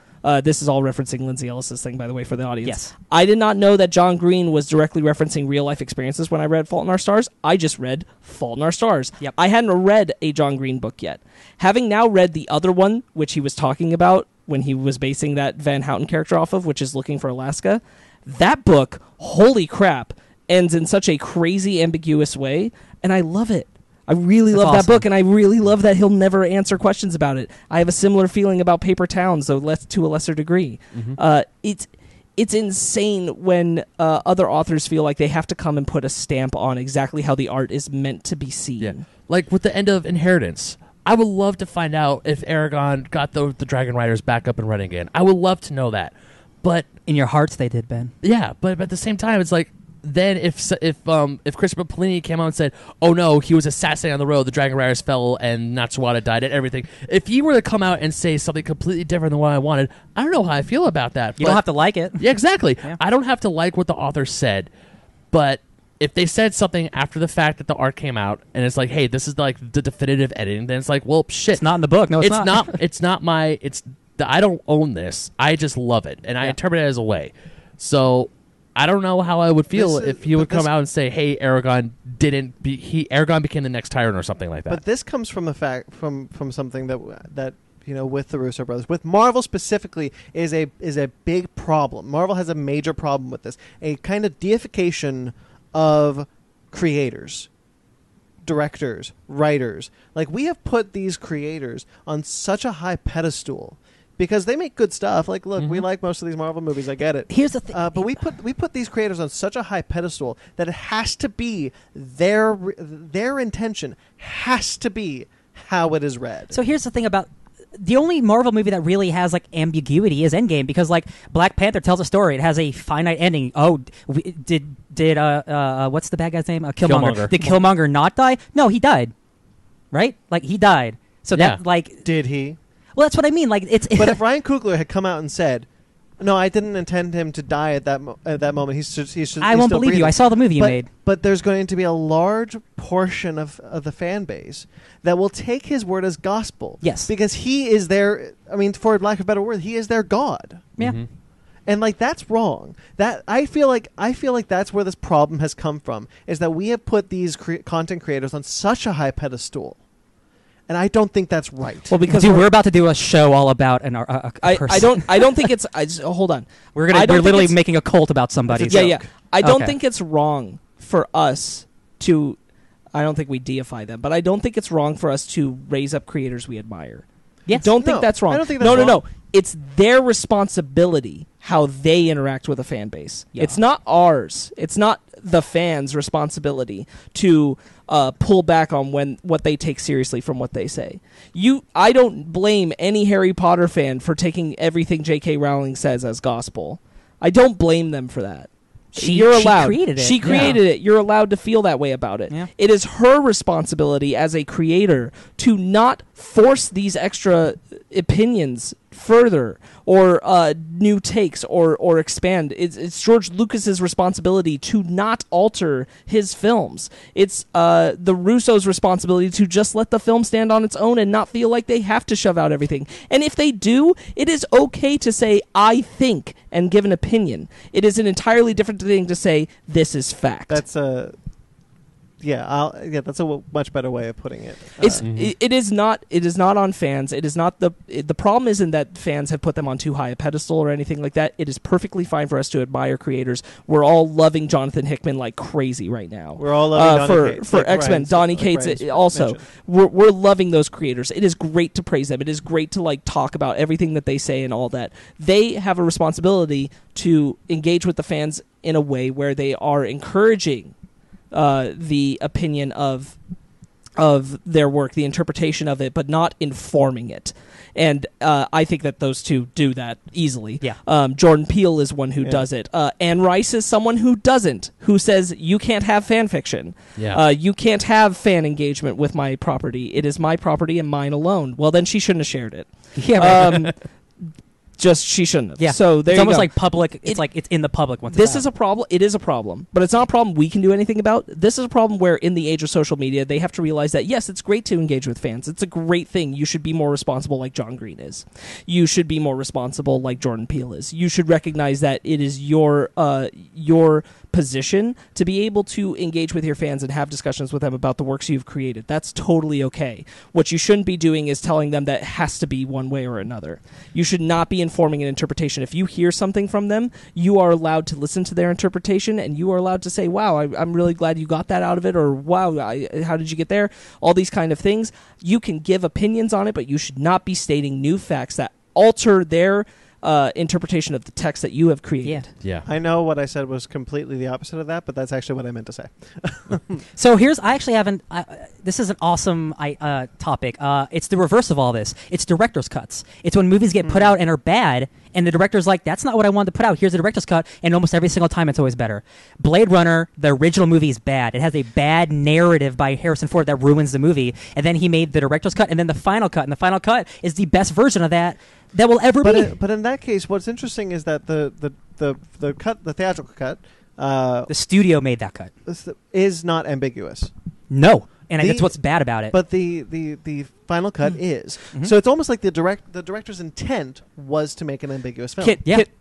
this is all referencing Lindsay Ellis's thing, by the way, for the audience. Yes. I did not know that John Green was directly referencing real-life experiences when I read Fault in Our Stars. I just read Fault in Our Stars. Yep. I hadn't read a John Green book yet. Having now read the other one, which he was talking about when he was basing that Van Houten character off of, which is Looking for Alaska, that book, holy crap, ends in such a crazy, ambiguous way, and I love it. I really love that book, and I really love that he'll never answer questions about it. I have a similar feeling about Paper Towns, though to a lesser degree. Mm-hmm. It's insane when other authors feel like they have to come and put a stamp on exactly how the art is meant to be seen. Yeah. Like with the end of Inheritance, I would love to find out if Aragon got the Dragon Riders back up and running again. I would love to know that. But in your hearts, they did, Ben. Yeah, but at the same time, it's like, then if Christopher Polini came out and said, oh no, he was assassinated on the road, the Dragon Riders fell and Natsuwada died and everything, if he were to come out and say something completely different than what I wanted, I don't know how I feel about that. You don't have to like it. Yeah, exactly. Yeah. I don't have to like what the author said, but if they said something after the fact that the art came out and it's like, hey, this is like the definitive editing, then it's like, well, shit. It's not in the book. No, it's not. It's not my... I don't own this. I just love it, and I interpret it as a way. So... I don't know how I would feel if he would come out and say, "Hey, Aragon Aragon became the next tyrant" or something like that. But this comes from a fact from something that you know, with the Russo brothers, with Marvel specifically, is a big problem. Marvel has a major problem with this, a kind of deification of creators. directors, writers, like we have put these creators on such a high pedestal because they make good stuff. Like, look, we like most of these Marvel movies. I get it. Here's the thing. But we put these creators on such a high pedestal that it has to be their intention has to be how it is read. So here's the thing about the only Marvel movie that really has like ambiguity is Endgame, because like Black Panther tells a story. It has a finite ending. Oh, did what's the bad guy's name? Killmonger. Did Killmonger not die? No, he died. Right? Like he died. So that like did he? Well, that's what I mean. Like it's. But if Ryan Coogler had come out and said, "No, I didn't intend him to die at that moment. He's I won't believe breathing. you. I saw the movie you made. But there's going to be a large portion of the fan base that will take his word as gospel. Yes, because he is their. I mean, for lack of a better word, he is their god. Yeah. And like that's wrong. That I feel like that's where this problem has come from. Is that we have put these content creators on such a high pedestal. And I don't think that's right. Well, because we're about to do a show all about a person. I don't think it's. Hold on. We're literally making a cult about somebody. Yeah. I don't think it's wrong for us to. I don't think we deify them, but I don't think it's wrong for us to raise up creators we admire. Yes. Don't think that's wrong. I don't think that's wrong. No. It's their responsibility how they interact with a fan base. Yeah. It's not ours. It's not the fans' responsibility to pull back on what they take seriously from what they say. I don't blame any Harry Potter fan for taking everything J.K. Rowling says as gospel. I don't blame them for that. You're allowed. She created it. She created it. You're allowed to feel that way about it. Yeah. It is her responsibility as a creator to not force these extra opinions further or new takes or expand. It's George Lucas's responsibility to not alter his films. It's the Russo's responsibility to just let the film stand on its own and not feel like they have to shove out everything. And if they do, it is okay to say, I think, and give an opinion. It is an entirely different thing to say, this is fact. That's a... that's a much better way of putting it. It is not on fans. It is not the problem isn't that fans have put them on too high a pedestal or anything like that. It is perfectly fine for us to admire creators. We're all loving Jonathan Hickman like crazy right now. We're all loving Donny Cates, for X-Men. Donny Cates also. We're loving those creators. It is great to praise them. It is great to like talk about everything that they say and all that. They have a responsibility to engage with the fans in a way where they are encouraging the opinion of their work, the interpretation of it, but not informing it. And I think that those two do that easily. Yeah. Jordan Peele is one who does it. Anne Rice is someone who doesn't, who says, you can't have fan fiction. Yeah. You can't have fan engagement with my property. It is my property and mine alone. Well, then she shouldn't have shared it. Yeah. Just she shouldn't have. Yeah. So there it's you almost go. like public. It's like it's in the public once. This is a problem. It is a problem, but it's not a problem we can do anything about. This is a problem where, in the age of social media, they have to realize that yes, it's great to engage with fans. It's a great thing. You should be more responsible, like John Green is. You should be more responsible, like Jordan Peele is. You should recognize that it is your position to be able to engage with your fans and have discussions with them about the works you've created. That's totally okay. What you shouldn't be doing is telling them that it has to be one way or another. You should not be informing an interpretation. If you hear something from them, you are allowed to listen to their interpretation, and you are allowed to say, wow, I'm really glad you got that out of it, or wow, how did you get there? All these kind of things. You can give opinions on it, but you should not be stating new facts that alter their interpretation of the text that you have created. Yeah. I know what I said was completely the opposite of that, but that's actually what I meant to say. So I actually haven't. This is an awesome topic. It's the reverse of all this. It's director's cuts. It's when movies get put out and are bad, and the director's like, "That's not what I wanted to put out. Here's the director's cut." And almost every single time, it's always better. Blade Runner, the original movie, is bad. It has a bad narrative by Harrison Ford that ruins the movie, and then he made the director's cut, and then the final cut, and the final cut is the best version of that will ever be. But in that case, what's interesting is that the cut, the theatrical cut, the studio made that cut, is not ambiguous. No, and that's what's bad about it. But the final cut is. Mm-hmm. So it's almost like the director's intent was to make an ambiguous film.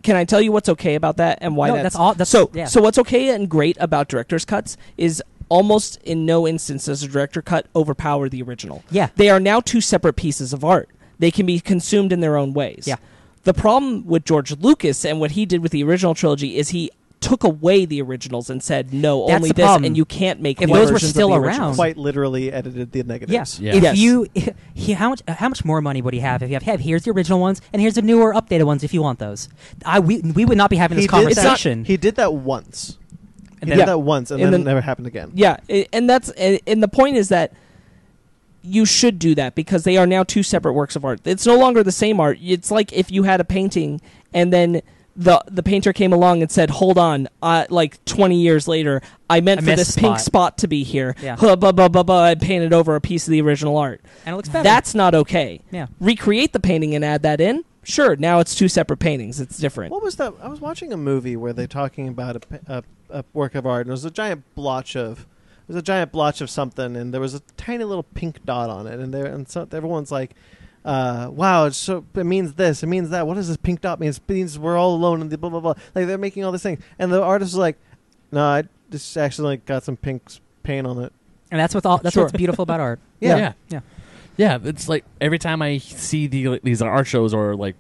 Can I tell you what's okay about that and why? So what's okay and great about director's cuts is almost in no instance does a director cut overpower the original. Yeah, they are now two separate pieces of art. They can be consumed in their own ways. Yeah. The problem with George Lucas and what he did with the original trilogy is he took away the originals and said no, That's only the this, problem. and you can't make If new those were versions still of the around- originals. Quite literally edited the negatives. Yeah. Yeah. If you, how much more money would he have if you have, hey, here's the original ones and here's the newer, updated ones if you want those? We would not be having this He did that- conversation. He did that once. He then- did that once, and And then then- it never happened again. Yeah, and the point is that you should do that because they are now two separate works of art. It's no longer the same art. It's like if you had a painting and then the painter came along and said, "Hold on, like 20 years later, I meant for missed this a pink spot. spot to be here." Yeah. Blah, blah, blah, blah, I painted over a piece of the original art. And it looks better. That's not okay. Yeah. Recreate the painting and add that in. Sure, now it's two separate paintings. It's different. What was that? I was watching a movie where they're talking about a work of art, and it was a giant blotch of something, and there was a tiny little pink dot on it, and so everyone's like, "Wow, it means this, it means that. What does this pink dot mean? It means we're all alone," and blah blah blah. Like they're making all this thing, and the artist was like, "No, I just actually got some pink paint on it." And that's what's beautiful about art. Yeah. Yeah. Yeah, it's like every time I see these art shows or like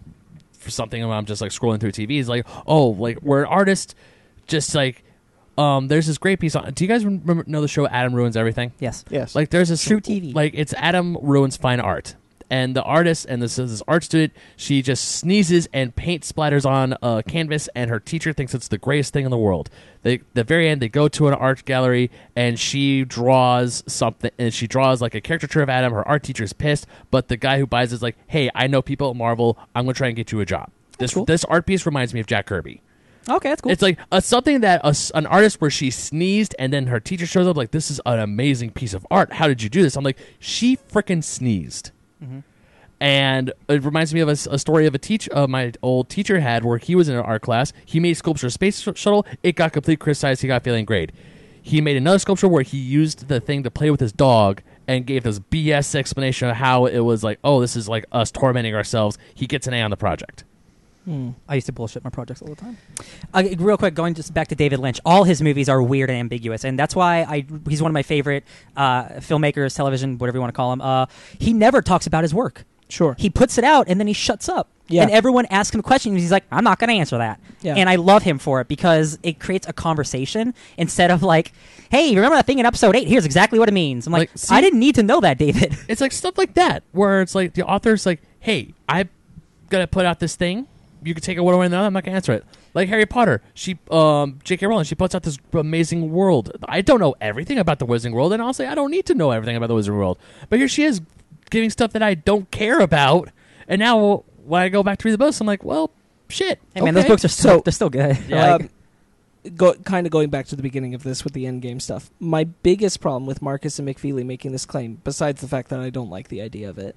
for something when I'm just like scrolling through TV, it's like, oh, like we're an artist, just like there's this great piece on. Do you guys know the show Adam Ruins Everything? Yes. Yes. Like there's this True TV. Like it's Adam Ruins Fine Art. And the artist and this art student, she just sneezes and paint splatters on a canvas, and her teacher thinks it's the greatest thing in the world. The very end, they go to an art gallery, and she draws something, and she draws like a caricature of Adam. Her art teacher's pissed, but the guy who buys it is like, "Hey, I know people at Marvel. I'm gonna try and get you a job." cool. This art piece reminds me of Jack Kirby. Okay, that's cool. It's like something that an artist where she sneezed, and then her teacher shows up like, "This is an amazing piece of art. How did you do this?" I'm like, "She frickin' sneezed." Mm-hmm. And it reminds me of a story of my old teacher had where he was in an art class. He made a sculpture space shuttle. It got completely criticized. He got failing grade. He made another sculpture where he used the thing to play with his dog and gave this BS explanation of how it was like, oh, this is like us tormenting ourselves. He gets an A on the project. I used to bullshit my projects all the time. Real quick, going just back to David Lynch, all his movies are weird and ambiguous, and that's why he's one of my favorite filmmakers, television, whatever you want to call him. He never talks about his work. Sure. He puts it out, and then he shuts up. Yeah. And everyone asks him questions, and he's like, I'm not going to answer that. Yeah. And I love him for it because it creates a conversation instead of like, hey, remember that thing in episode 8? Here's exactly what it means. I'm like see- I didn't need to know that, David. It's like stuff like that where it's like the author's like, hey, I'm going to put out this thing. You can take it one way or another. I'm not going to answer it. Like Harry Potter, J.K. Rowling, she puts out this amazing world. I don't know everything about the Wizarding World, and honestly, I don't need to know everything about the Wizarding World. But here she is giving stuff that I don't care about, and now when I go back to read the books, I'm like, well, shit. Hey, man, okay. those books are they're still good. Yeah. Kind of going back to the beginning of this with the Endgame stuff, my biggest problem with Marcus and McFeely making this claim, besides the fact that I don't like the idea of it,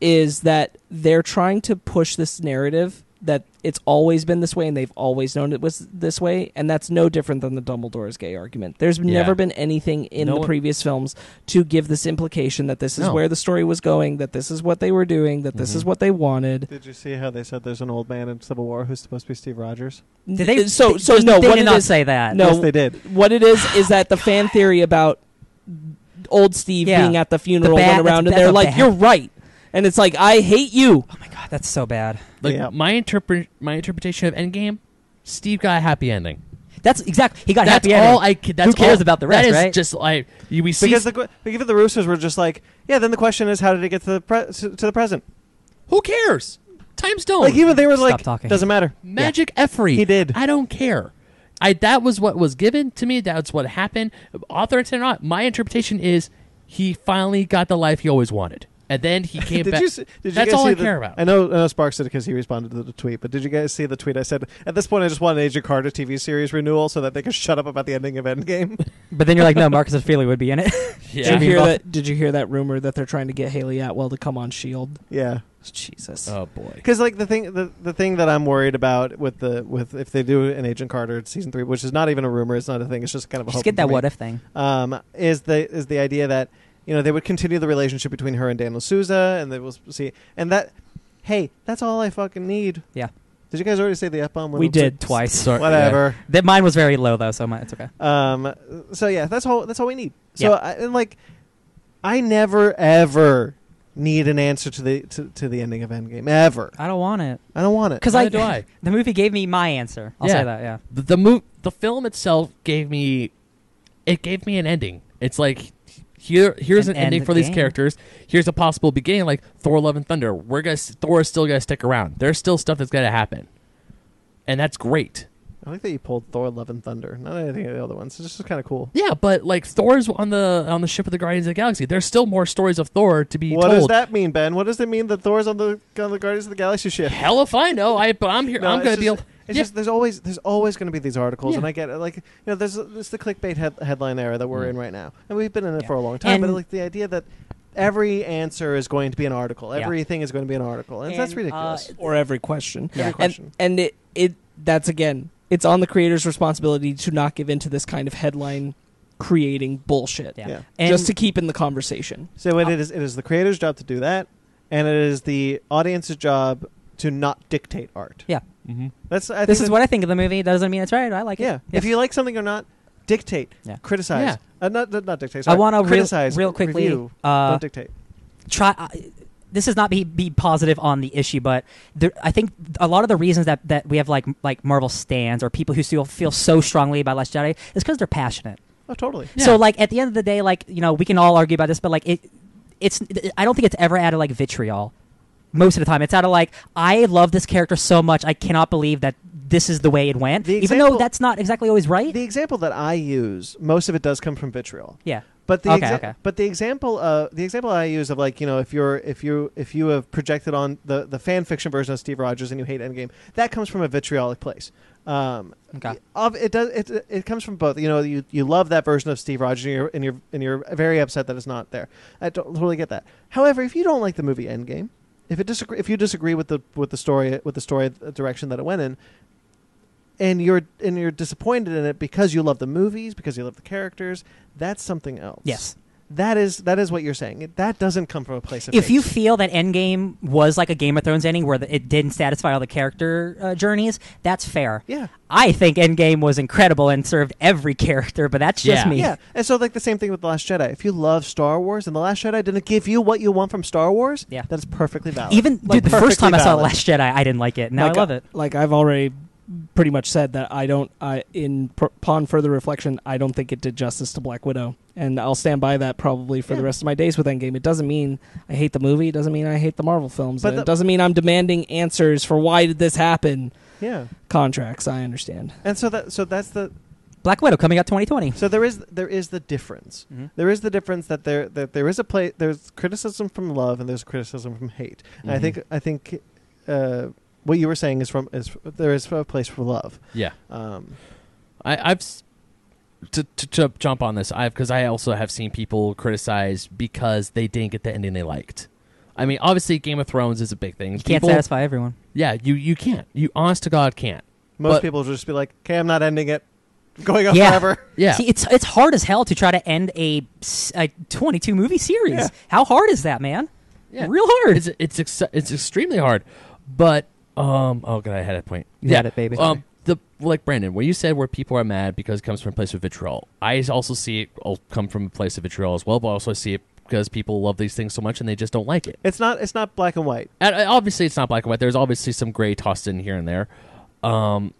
is that they're trying to push this narrative that it's always been this way and they've always known it was this way, and that's no different than the Dumbledore is gay argument. There's never been anything in the previous films to give this implication that this is where the story was going, that this is what they were doing, that this is what they wanted. Did you see how they said there's an old man in Civil War who's supposed to be Steve Rogers? Did they? So they no, what did it not is- say that. No, Yes, they did. What it is that the fan theory about old Steve Yeah. being at the funeral The bad- went around, and that's they're a like, bad- "You're right," and it's like, "I hate you." Oh my god, that's so bad. Like Yeah. my interpretation of Endgame, Steve got a happy ending. That's exactly. He got That's happy all ending. That's Who cares all- about the rest, That is right? just like we see. Because even the Russos were just like, yeah. Then the question is, how did it get to the present? who cares? Time Stone. Like even they were Stop like, talking. doesn't matter. Magic Effery. He did. I don't care. That was what was given to me. That's what happened. Author intent or not, my interpretation is he finally got the life he always wanted, and then he came back. Did you That's guys all see I the- care about. I know Sparks did it because he responded to the tweet. But did you guys see the tweet? I said at this point I just want an Agent Carter TV series renewal so that they can shut up about the ending of Endgame. But then you're like, no, Marcus and Feely would be in it. Yeah. Did you hear that rumor that they're trying to get Haley Atwell to come on Shield? Yeah. Jesus. Oh boy. Because like the thing that I'm worried about with if they do an Agent Carter season 3, which is not even a rumor, it's not a thing, it's just kind of a Just hope get that for me, what if thing. is the idea that they would continue the relationship between her and Daniel Souza, and they will see, and that, hey, that's all I fucking need. Yeah. Did you guys already say the F-bomb? We did. Twice. Sorry, Whatever. That mine was very low though, so it's okay. So yeah, that's all we need. So Yeah. I never ever need an answer to the ending of Endgame ever. I don't want it. I don't want it. Because Neither do I. the movie gave me my answer. I'll say that. Yeah. The film itself gave me an ending. It's like here's an ending for these characters. Here's a possible beginning, like Thor: Love and Thunder. Thor is still gonna stick around. There's still stuff that's gonna happen, and that's great. I like that you pulled Thor: Love and Thunder, not anything of the other ones. It's just kind of cool. Yeah, but like Thor's on the ship of the Guardians of the Galaxy. There's still more stories of Thor to be told. What does that mean, Ben? What does it mean that Thor's on the Guardians of the Galaxy ship? Hell if I know. But I'm here. No, I'm gonna be able. It's just there's always going to be these articles, Yeah. and I get it. Like, there's the clickbait headline era that we're in right now, and we've been in it for a long time. But like the idea that every answer is going to be an article, everything is going to be an article, and that's ridiculous. Or every question. Every question. And that's again, it's on the creator's responsibility to not give into this kind of headline creating bullshit. Yeah. Just to keep in the conversation. So it is the creator's job to do that, and it is the audience's job to not dictate art. Yeah. Mm-hmm. This is what I think of the movie. Doesn't mean it's right. I like it. Yeah. Yes. If you like something or not, dictate. Yeah. Criticize. Yeah. Not dictate. I Sorry. want to criticize. real quickly. Review. Don't dictate. This is not be positive on the issue, but I think a lot of the reasons that we have like Marvel stans or people who still feel so strongly about Last Jedi is because they're passionate. Oh, totally. Yeah. So like at the end of the day, like we can all argue about this, but like it's I don't think it's ever out of like vitriol. Most of the time, it's out of like I love this character so much, I cannot believe that this is the way it went, even though that's not exactly always right. The example that I use, most of it does come from vitriol. Yeah. But the Okay. example I use of like if you have projected on the fan fiction version of Steve Rogers and you hate Endgame, that comes from a vitriolic place. Okay. It comes from both. You love that version of Steve Rogers and you're very upset that it's not there. I totally get that. However, if you don't like the movie Endgame, if you disagree with the story direction that it went in, and you're disappointed in it because you love the movies, because you love the characters, that's something else. Yes. That is what you're saying. That doesn't come from a place of If hate. you feel that Endgame was like a Game of Thrones ending where it didn't satisfy all the character journeys, that's fair. Yeah. I think Endgame was incredible and served every character, but that's just me. Yeah, and so like the same thing with The Last Jedi. If you love Star Wars and The Last Jedi didn't give you what you want from Star Wars, that is perfectly valid. Even Like, the first time I saw The perfectly Last Jedi, I didn't like it. Now I love it. Like I've already pretty much said that upon further reflection, I don't think it did justice to Black Widow. And I'll stand by that probably for the rest of my days with Endgame. It doesn't mean I hate the movie. It doesn't mean I hate the Marvel films. But it doesn't mean I'm demanding answers for why did this happen. Yeah. Contracts, I understand. And so that's the Black Widow coming out 2020. So there is the difference. Mm-hmm. There is the difference that there is there's criticism from love and there's criticism from hate. Mm-hmm. And I think what you were saying is there is a place for love. Yeah. I've to jump on this, because I also have seen people criticize because they didn't get the ending they liked. I mean, obviously, Game of Thrones is a big thing. You can't satisfy everyone. Yeah, you can't. You honest to God can't. Most people will just be like, "Okay, I'm not ending it. Going on forever." Yeah. See, it's hard as hell to try to end a 22 movie series. Yeah. How hard is that, man? Yeah. Real hard. It's extremely hard. But oh god, I had a point. You had it, baby. Like Brandon, when you said where people are mad because it comes from a place of vitriol, I also see it come from a place of vitriol as well, but I also see it because people love these things so much and they just don't like it. It's not black and white. And obviously, it's not black and white. There's obviously some gray tossed in here and there. Oh,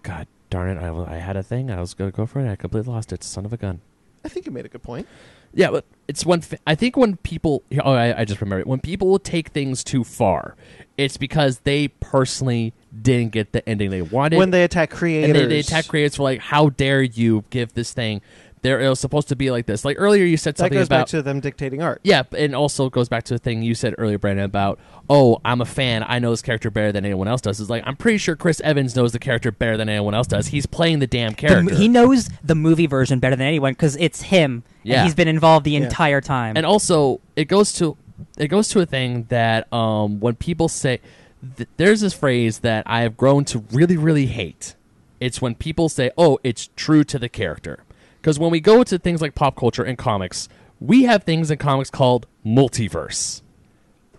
god darn it! I had a thing. I was going to go for it. I completely lost it. Son of a gun. I think you made a good point. Yeah, but it's I think when people... Oh, I just remembered. When people will take things too far, it's because they personally didn't get the ending they wanted. When they attack creators. And they attack creators for like, how dare you give this thing... It was supposed to be like this. Like earlier you said something that goes about... back to them dictating art. Yeah, and also goes back to the thing you said earlier, Brandon, about, oh, I'm a fan. I know this character better than anyone else does. It's like, I'm pretty sure Chris Evans knows the character better than anyone else does. He's playing the damn character. He knows the movie version better than anyone because it's him. Yeah. And he's been involved the entire time. And also, it goes to a thing that when people say... there's this phrase that I have grown to really, really hate. It's when people say, oh, it's true to the character. Because when we go to things like pop culture and comics, we have things in comics called multiverse.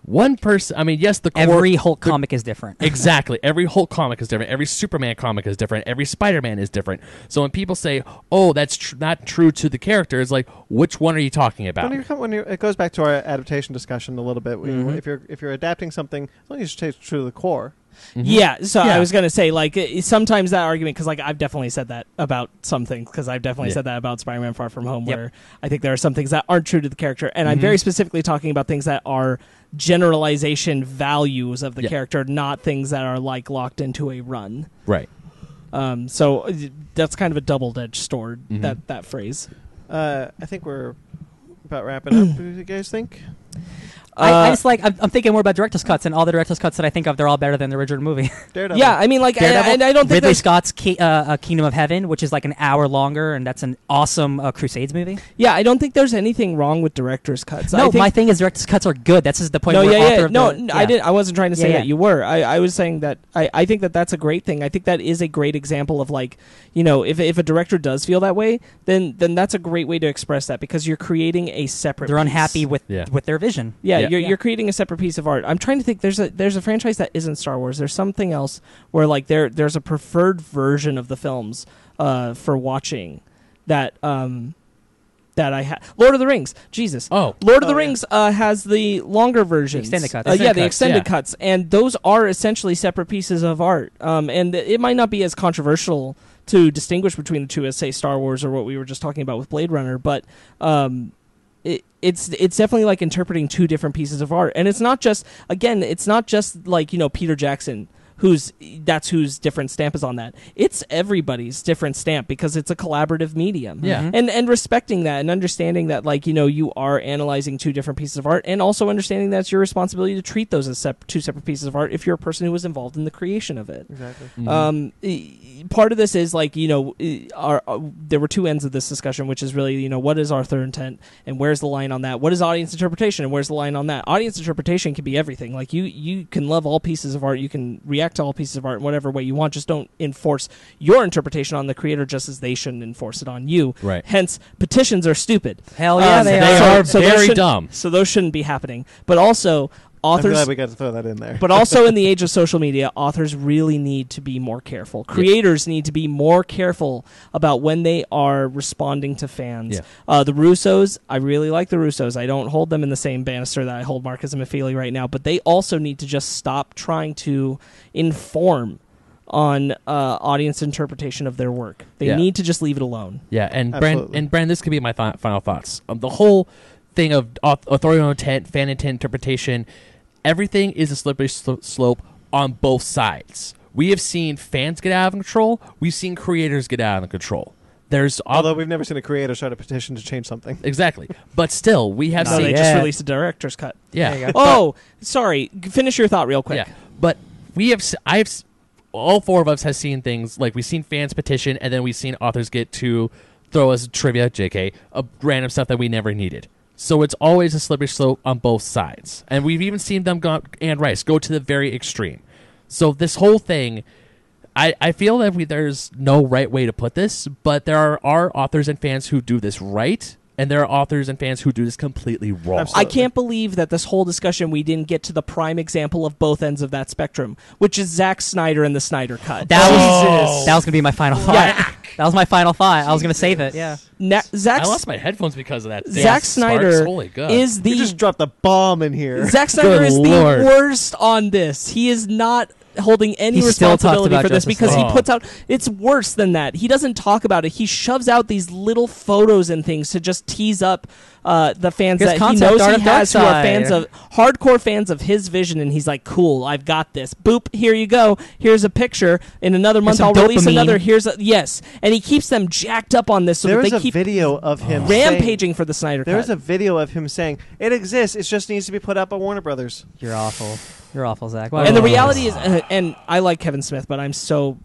one person. I mean, yes, the core, Every Hulk comic is different. Exactly. Every Hulk comic is different. Every Superman comic is different. Every Spider-Man is different. So when people say, "Oh, that's not true to the character," it's like, which one are you talking about? It goes back to our adaptation discussion a little bit. If you're adapting something, as long as you stay true to the core. Yeah, so I was going to say, like, sometimes that argument, because, like, I've definitely said that about some things, because I've definitely said that about Spider-Man Far From Home, where I think there are some things that aren't true to the character, and I'm very specifically talking about things that are generalization values of the character, not things that are, like, locked into a run. Right. So that's kind of a double-edged sword, that phrase. I think we're about wrapping up. What do you guys think? I just like. I'm thinking more about director's cuts, and all the director's cuts that I think of, they're all better than the original movie. Daredevil. Yeah, I mean, like, and I don't think Ridley Scott's Kingdom of Heaven, which is like an hour longer, and that's an awesome Crusades movie. Yeah, I don't think there's anything wrong with director's cuts. No, my thing is director's cuts are good. That's just the point. No, where I didn't. I wasn't trying to say that you were. I was saying that I think that that's a great thing. I think that is a great example of, like, you know, if a director does feel that way, then that's a great way to express that, because you're creating a separate. They're unhappy with their vision. You're creating a separate piece of art. I'm trying to think. There's a franchise that isn't Star Wars. There's something else where, like, there's a preferred version of the films for watching that that I have. Lord of the Rings. Jesus. Oh. Lord of the Rings has the longer version. The extended cuts. The extended cuts. And those are essentially separate pieces of art. And it might not be as controversial to distinguish between the two as, say, Star Wars or what we were just talking about with Blade Runner, but it's definitely like interpreting two different pieces of art. And it's not just like, you know, Peter Jackson, whose different stamp is on that. It's everybody's different stamp, because it's a collaborative medium. Yeah. And respecting that and understanding that, like, you know, you are analyzing two different pieces of art, and also understanding that it's your responsibility to treat those as two separate pieces of art if you're a person who was involved in the creation of it. Exactly. Part of this is, like, you know, there were two ends of this discussion, which is really, you know, what is author intent and where's the line on that? What is audience interpretation and where's the line on that? Audience interpretation can be everything. Like, you can love all pieces of art, you can react to all pieces of art in whatever way you want. Just don't enforce your interpretation on the creator, just as they shouldn't enforce it on you. Right. Hence, petitions are stupid. Hell yeah, they are very dumb. So those shouldn't be happening. But also, authors. I'm glad we got to throw that in there. But also, in the age of social media, authors really need to be more careful. Creators need to be more careful about when they are responding to fans. Yeah. The Russos, I really like the Russos. I don't hold them in the same banister that I hold Marc and Mafili right now, but they also need to just stop trying to inform on audience interpretation of their work. They need to just leave it alone. Yeah, and Brand, this could be my final thoughts. The whole thing of authorial intent, fan intent interpretation, everything is a slippery slope on both sides. We have seen fans get out of control. We've seen creators get out of control. Although we've never seen a creator start a petition to change something. Exactly. But still, we have seen... They just released a director's cut. Yeah. Oh, sorry. Finish your thought real quick. Yeah. But all four of us have seen things, like we've seen fans petition, and then we've seen authors get to throw us trivia, JK, random stuff that we never needed. So it's always a slippery slope on both sides. And we've even seen them go to the very extreme. So this whole thing, I feel that there's no right way to put this, but there are authors and fans who do this right, and there are authors and fans who do this completely wrong. Absolutely. I can't believe that this whole discussion we didn't get to the prime example of both ends of that spectrum, which is Zack Snyder and the Snyder Cut. That was going to be my final thought. Yeah. That was my final thought. I was going to save it. Yeah. I lost my headphones because of that. Zack Snyder Holy God. is the... You just dropped a bomb in here. Zack Snyder Good is Lord. the worst on this. He is not holding any He still talks responsibility about for this Justice because League. he puts out... It's worse than that. He doesn't talk about it. He shoves out these little photos and things to just tease up the fans His that he concept knows art he of has who are Darkseid. fans of... Hardcore fans of his vision, and he's like, cool, I've got this. Boop, here you go. Here's a picture. In another month, some I'll release dopamine. another. Yes. And he keeps them jacked up on this so There that is they a keep video of him rampaging for the Snyder There Cut. is a video of him saying, it exists, it just needs to be put up on Warner Brothers. You're awful. You're awful, Zach. And the reality is, and I like Kevin Smith, but I'm so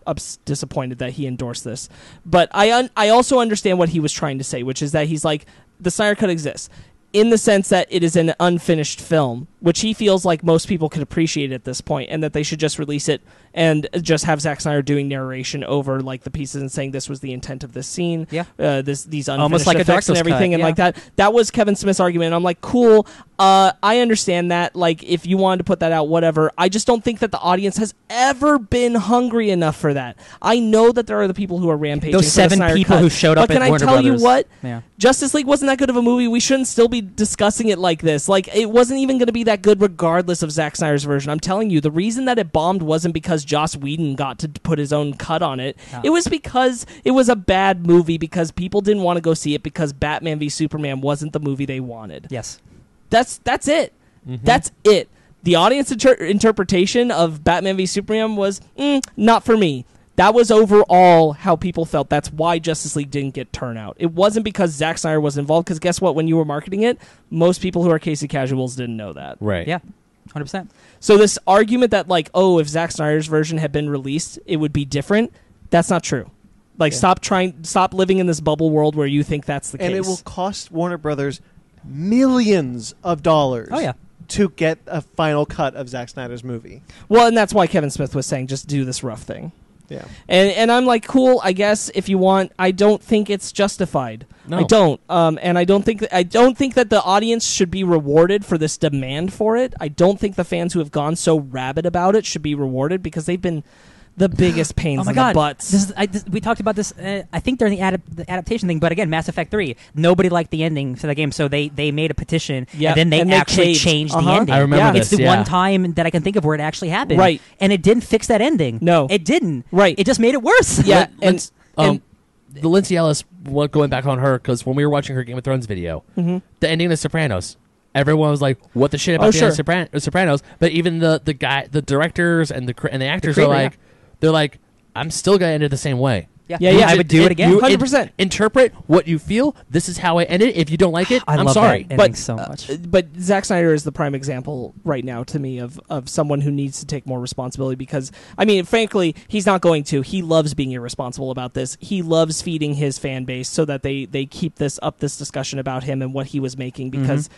disappointed that he endorsed this. But I also understand what he was trying to say, which is that he's like, the Snyder Cut exists in the sense that it is an unfinished film, which he feels like most people could appreciate at this point, and that they should just release it and just have Zack Snyder doing narration over like the pieces and saying this was the intent of this scene. Yeah. These unfinished Almost like a effects and director's everything cut, and yeah. like that. That was Kevin Smith's argument. And I'm like, cool. I understand that. Like, if you wanted to put that out, whatever. I just don't think that the audience has ever been hungry enough for that. I know that there are the people who are rampaging. Those 7 people who showed up but at can Warner I tell Brothers. you what? Yeah. Justice League wasn't that good of a movie. We shouldn't still be discussing it like this. Like, it wasn't even going to be that good regardless of Zack Snyder's version. I'm telling you, the reason that it bombed wasn't because Joss Whedon got to put his own cut on it. Oh. It was because it was a bad movie, because people didn't want to go see it, because Batman v Superman wasn't the movie they wanted. Yes. That's it. Mm-hmm. That's it. The audience interpretation of Batman v Superman was not for me. That was overall how people felt. That's why Justice League didn't get turnout. It wasn't because Zack Snyder was involved, because guess what? When you were marketing it, most people who are Casey casuals didn't know that. Right. Yeah. 100%. So this argument that, like, oh, if Zack Snyder's version had been released, it would be different, that's not true. Like, stop living in this bubble world where you think that's the case. And it will cost Warner Brothers millions of dollars. Oh, yeah. To get a final cut of Zack Snyder's movie. Well, and that's why Kevin Smith was saying, just do this rough thing. Yeah. And I'm like, cool, I guess, if you want. I don't think it's justified. No. I don't. And I don't think that the audience should be rewarded for this demand for it. I don't think the fans who have gone so rabid about it should be rewarded, because they've been the biggest pains Oh my in God. the butts. We talked about this, I think, during the adaptation thing, but again, Mass Effect 3, nobody liked the ending to the game, so they made a petition, Yeah, and then they and they actually caved. changed the Uh-huh. ending. I remember It's this, the yeah. one time that I can think of where it actually happened. Right. And it didn't fix that ending. No. It didn't. Right. It just made it worse. Yeah, Lindsay- and the Lindsay Ellis, going back on her, because when we were watching her Game of Thrones video, Mhm. the ending of The Sopranos, everyone was like, "What the shit about Oh, the sure. end of Sopranos?" But even the directors and the actors are creator, like, they're like, "I'm still gonna end it the same way." Yeah, I would do it again. You 100%. interpret what you feel. This is how I end it. If you don't like it, I I'm love sorry. that ending so much. But Zack Snyder is the prime example right now to me of someone who needs to take more responsibility, because, I mean, frankly, he's not going to. He loves being irresponsible about this. He loves feeding his fan base so that they keep this discussion about him and what he was making, because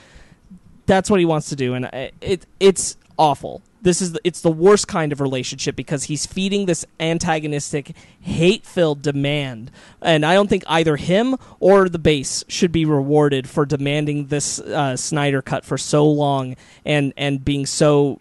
that's what he wants to do, and it's awful. It's the worst kind of relationship, because he's feeding this antagonistic, hate-filled demand, and I don't think either him or the base should be rewarded for demanding this Snyder cut for so long and being so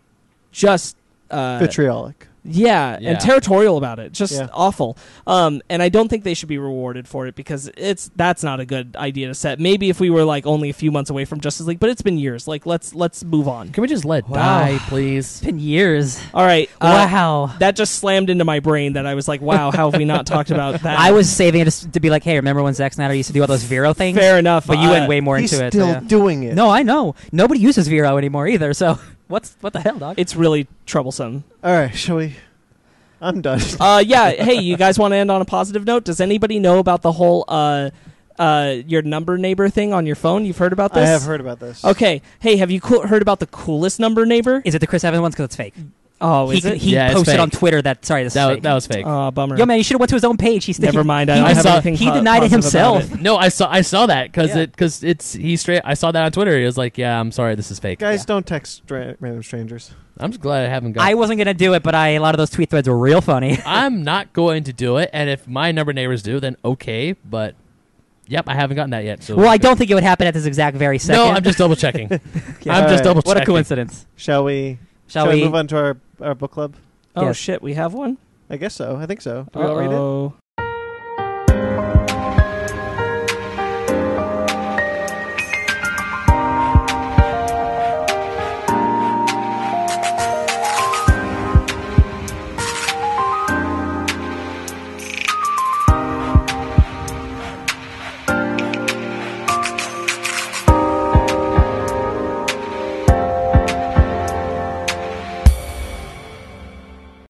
just Vitriolic. yeah, Yeah. and territorial about it. Just Yeah. awful. And I don't think they should be rewarded for it, because that's not a good idea to set. Maybe if we were like only a few months away from Justice League, but it's been years. Like, let's move on. Can we just let Wow. die, please? It's been years. All right. Wow. That just slammed into my brain that I was like, wow, how have we not talked about that? I was saving it to be like, hey, remember when Zack Snyder used to do all those Vero things? Fair enough. But you went way more He's into it. still so, yeah. doing it. No, I know. Nobody uses Vero anymore either, so what the hell, dog? It's really troublesome. All right, shall we? I'm done. Yeah. Hey, you guys want to end on a positive note? Does anybody know about the whole your number neighbor thing on your phone? You've heard about this? I have heard about this. Okay. Hey, have you heard about the coolest number neighbor? Is it the Chris Evans ones? Because it's fake. Oh, is it? He Yeah, it's posted fake. on Twitter that, sorry, this is fake. That was fake. Oh, bummer. Yo, man, you should have went to his own page. Never mind. I he- don't have saw- anything he denied it positive about himself. it. No, I saw that Yeah. because he straight. I saw that on Twitter. He was like, "Yeah, I'm sorry, this is fake." Guys, don't text random strangers. I'm just glad I haven't got. I wasn't going to do it, but a lot of those tweet threads were real funny. I'm not going to do it, and if my number neighbors do, then okay. But yep, I haven't gotten that yet. So Well, I don't think it would happen at this exact very second. No, I'm just double checking. Yeah. I'm just Alright. double checking. What a coincidence. Shall we? Shall we we? move on to our book club? Oh, Yes. shit. We have one? I guess so. I think so. Do we all read it? Uh-oh.